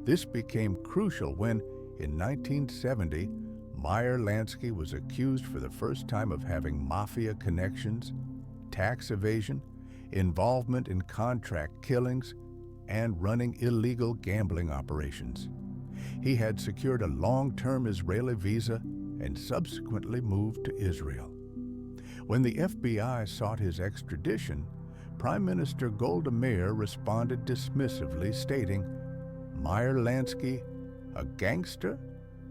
This became crucial when, in 1970, Meyer Lansky was accused for the first time of having mafia connections, tax evasion, involvement in contract killings, and running illegal gambling operations. He had secured a long-term Israeli visa and subsequently moved to Israel. When the FBI sought his extradition, Prime Minister Golda Meir responded dismissively, stating, "Meyer Lansky, a gangster?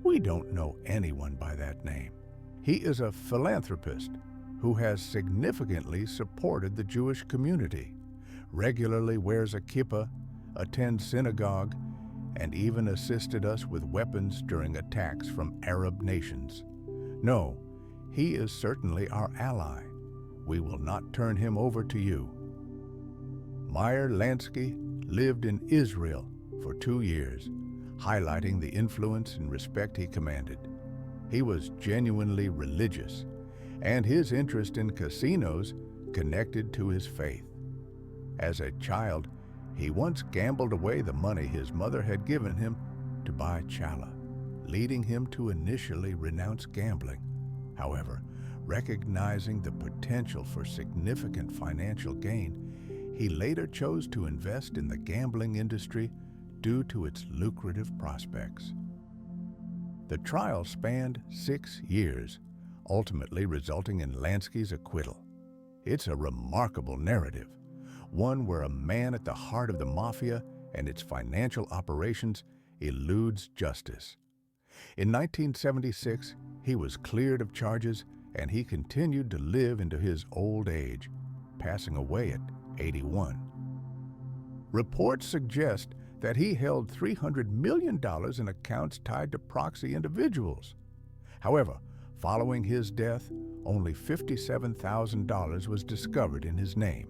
We don't know anyone by that name. He is a philanthropist who has significantly supported the Jewish community, regularly wears a kippah, attends synagogue, and even assisted us with weapons during attacks from Arab nations. No, he is certainly our ally. We will not turn him over to you." Meyer Lansky lived in Israel for 2 years, highlighting the influence and respect he commanded. He was genuinely religious, and his interest in casinos connected to his faith. As a child, he once gambled away the money his mother had given him to buy challah, leading him to initially renounce gambling. However, recognizing the potential for significant financial gain, he later chose to invest in the gambling industry due to its lucrative prospects. The trial spanned 6 years, ultimately resulting in Lansky's acquittal. It's a remarkable narrative, one where a man at the heart of the Mafia and its financial operations eludes justice. In 1976, he was cleared of charges and he continued to live into his old age, passing away at 81. Reports suggest that he held $300 million in accounts tied to proxy individuals. However, following his death, only $57,000 was discovered in his name.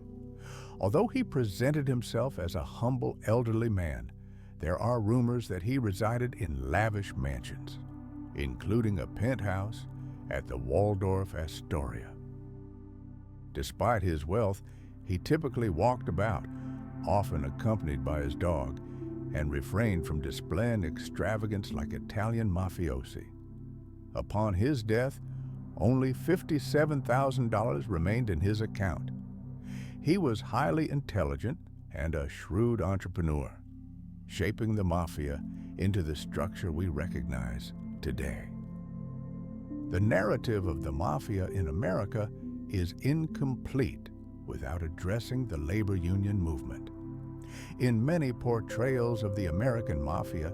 Although he presented himself as a humble elderly man, there are rumors that he resided in lavish mansions, including a penthouse at the Waldorf Astoria. Despite his wealth, he typically walked about, often accompanied by his dog, and refrained from displaying extravagance like Italian mafiosi. Upon his death, only $57,000 remained in his account. He was highly intelligent and a shrewd entrepreneur, shaping the Mafia into the structure we recognize today. The narrative of the Mafia in America is incomplete without addressing the labor union movement. In many portrayals of the American Mafia,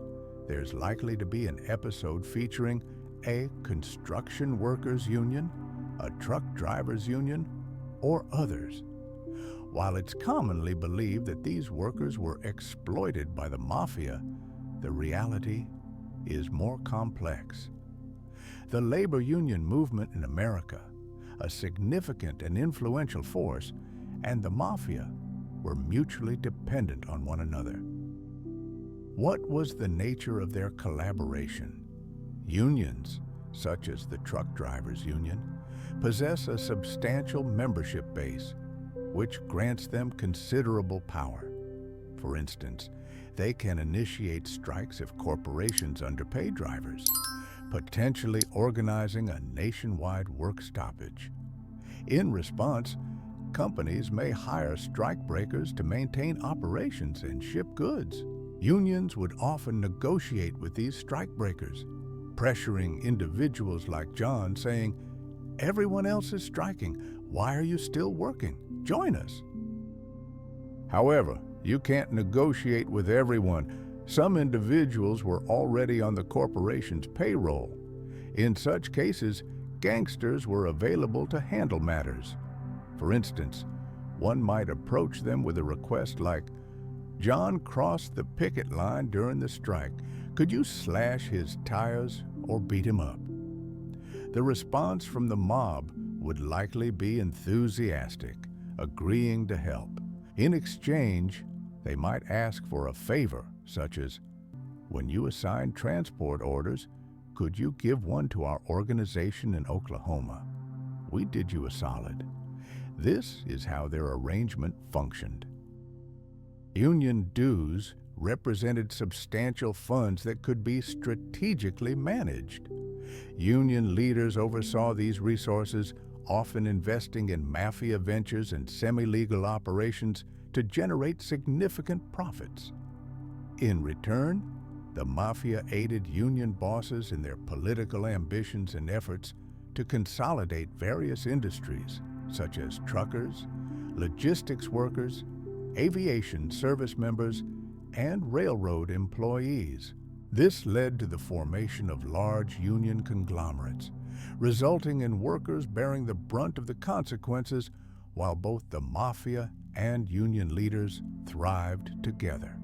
there's likely to be an episode featuring a construction workers union, a truck drivers union, or others. While it's commonly believed that these workers were exploited by the Mafia, the reality is more complex. The labor union movement in America, a significant and influential force, and the Mafia were mutually dependent on one another. What was the nature of their collaboration? Unions, such as the Truck Drivers Union, possess a substantial membership base, which grants them considerable power. For instance, they can initiate strikes if corporations underpay drivers, potentially organizing a nationwide work stoppage. In response, companies may hire strikebreakers to maintain operations and ship goods. Unions would often negotiate with these strikebreakers, pressuring individuals like John, saying, "Everyone else is striking. Why are you still working? Join us." However, you can't negotiate with everyone. Some individuals were already on the corporation's payroll. In such cases, gangsters were available to handle matters. For instance, one might approach them with a request like, "John crossed the picket line during the strike. Could you slash his tires or beat him up?" The response from the mob would likely be enthusiastic, agreeing to help. In exchange, they might ask for a favor, such as, "When you assign transport orders, could you give one to our organization in Oklahoma? We did you a solid." This is how their arrangement functioned. Union dues represented substantial funds that could be strategically managed. Union leaders oversaw these resources, often investing in mafia ventures and semi-legal operations to generate significant profits. In return, the Mafia aided union bosses in their political ambitions and efforts to consolidate various industries, such as truckers, logistics workers, aviation service members, and railroad employees. This led to the formation of large union conglomerates, resulting in workers bearing the brunt of the consequences while both the Mafia and union leaders thrived together.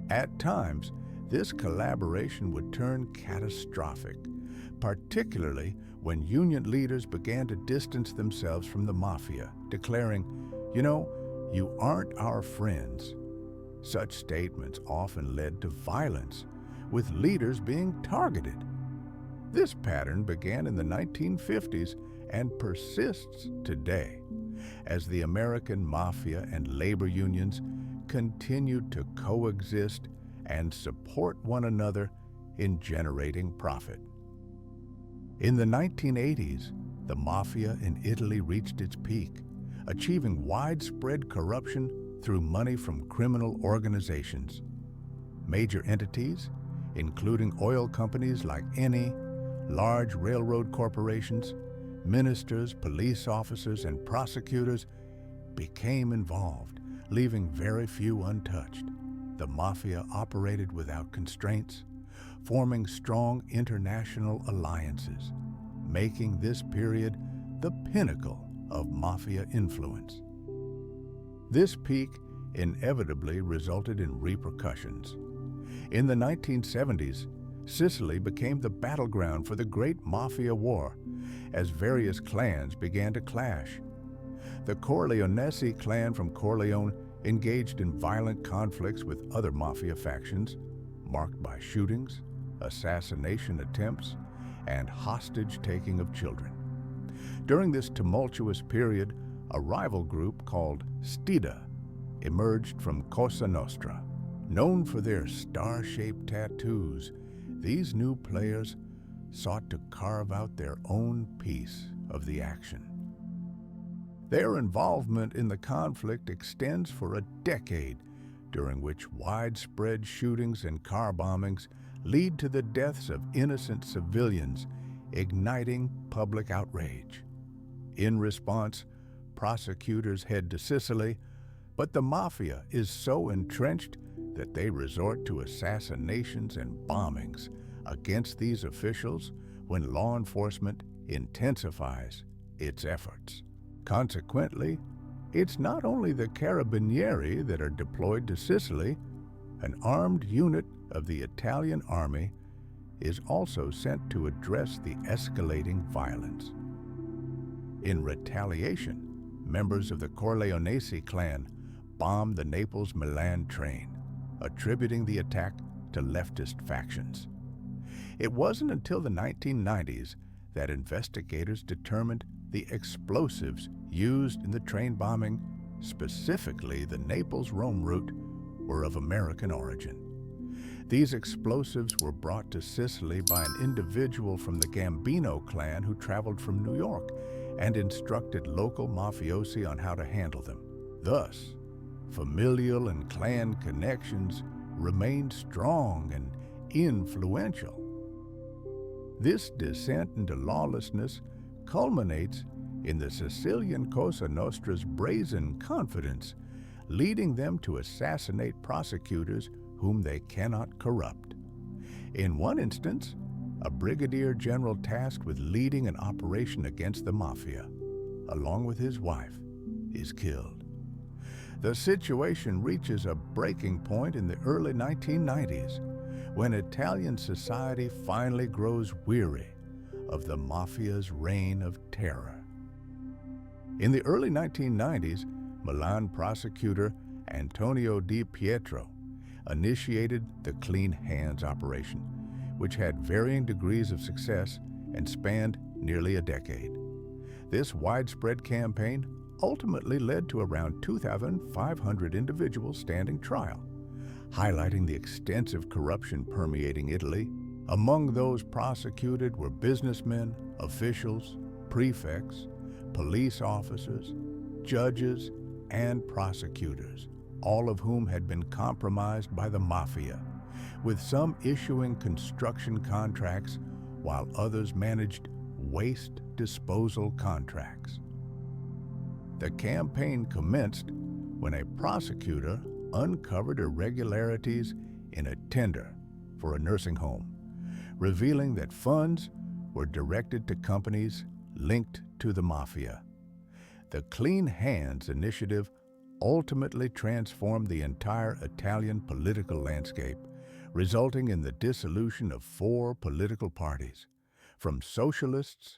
At times, this collaboration would turn catastrophic, particularly when union leaders began to distance themselves from the Mafia, declaring, "You aren't our friends." Such statements often led to violence, with leaders being targeted. This pattern began in the 1950s and persists today, as the American Mafia and labor unions continued to coexist and support one another in generating profit. In the 1980s, the Mafia in Italy reached its peak, achieving widespread corruption through money from criminal organizations. Major entities, including oil companies like Eni, large railroad corporations, ministers, police officers, and prosecutors, became involved, leaving very few untouched. The Mafia operated without constraints, forming strong international alliances, making this period the pinnacle of Mafia influence. This peak inevitably resulted in repercussions. In the 1970s, Sicily became the battleground for the Great Mafia War, as various clans began to clash. The Corleonesi clan from Corleone engaged in violent conflicts with other Mafia factions, marked by shootings, assassination attempts, and hostage-taking of children. During this tumultuous period, a rival group called Stida emerged from Cosa Nostra. Known for their star-shaped tattoos, these new players sought to carve out their own piece of the action. Their involvement in the conflict extends for a decade, during which widespread shootings and car bombings lead to the deaths of innocent civilians, igniting public outrage. In response, prosecutors head to Sicily, but the Mafia is so entrenched that they resort to assassinations and bombings against these officials when law enforcement intensifies its efforts. Consequently, it's not only the Carabinieri that are deployed to Sicily. An armed unit of the Italian army is also sent to address the escalating violence. In retaliation, members of the Corleonesi clan bombed the Naples-Milan train, attributing the attack to leftist factions. It wasn't until the 1990s that investigators determined the explosives used in the train bombing, specifically the Naples-Rome route, were of American origin. These explosives were brought to Sicily by an individual from the Gambino clan who traveled from New York and instructed local mafiosi on how to handle them. Thus, familial and clan connections remained strong and influential. This descent into lawlessness culminates in the Sicilian Cosa Nostra's brazen confidence, leading them to assassinate prosecutors whom they cannot corrupt. In one instance, a brigadier general tasked with leading an operation against the Mafia, along with his wife, is killed. The situation reaches a breaking point in the early 1990s, when Italian society finally grows weary of the Mafia's reign of terror. In the early 1990s, Milan prosecutor Antonio Di Pietro initiated the Clean Hands operation, which had varying degrees of success and spanned nearly a decade. This widespread campaign ultimately led to around 2,500 individuals standing trial, highlighting the extensive corruption permeating Italy. Among those prosecuted were businessmen, officials, prefects, police officers, judges, and prosecutors, all of whom had been compromised by the Mafia, with some issuing construction contracts while others managed waste disposal contracts. The campaign commenced when a prosecutor uncovered irregularities in a tender for a nursing home, revealing that funds were directed to companies linked to the Mafia. The Clean Hands initiative ultimately transformed the entire Italian political landscape, resulting in the dissolution of 4 political parties, from socialists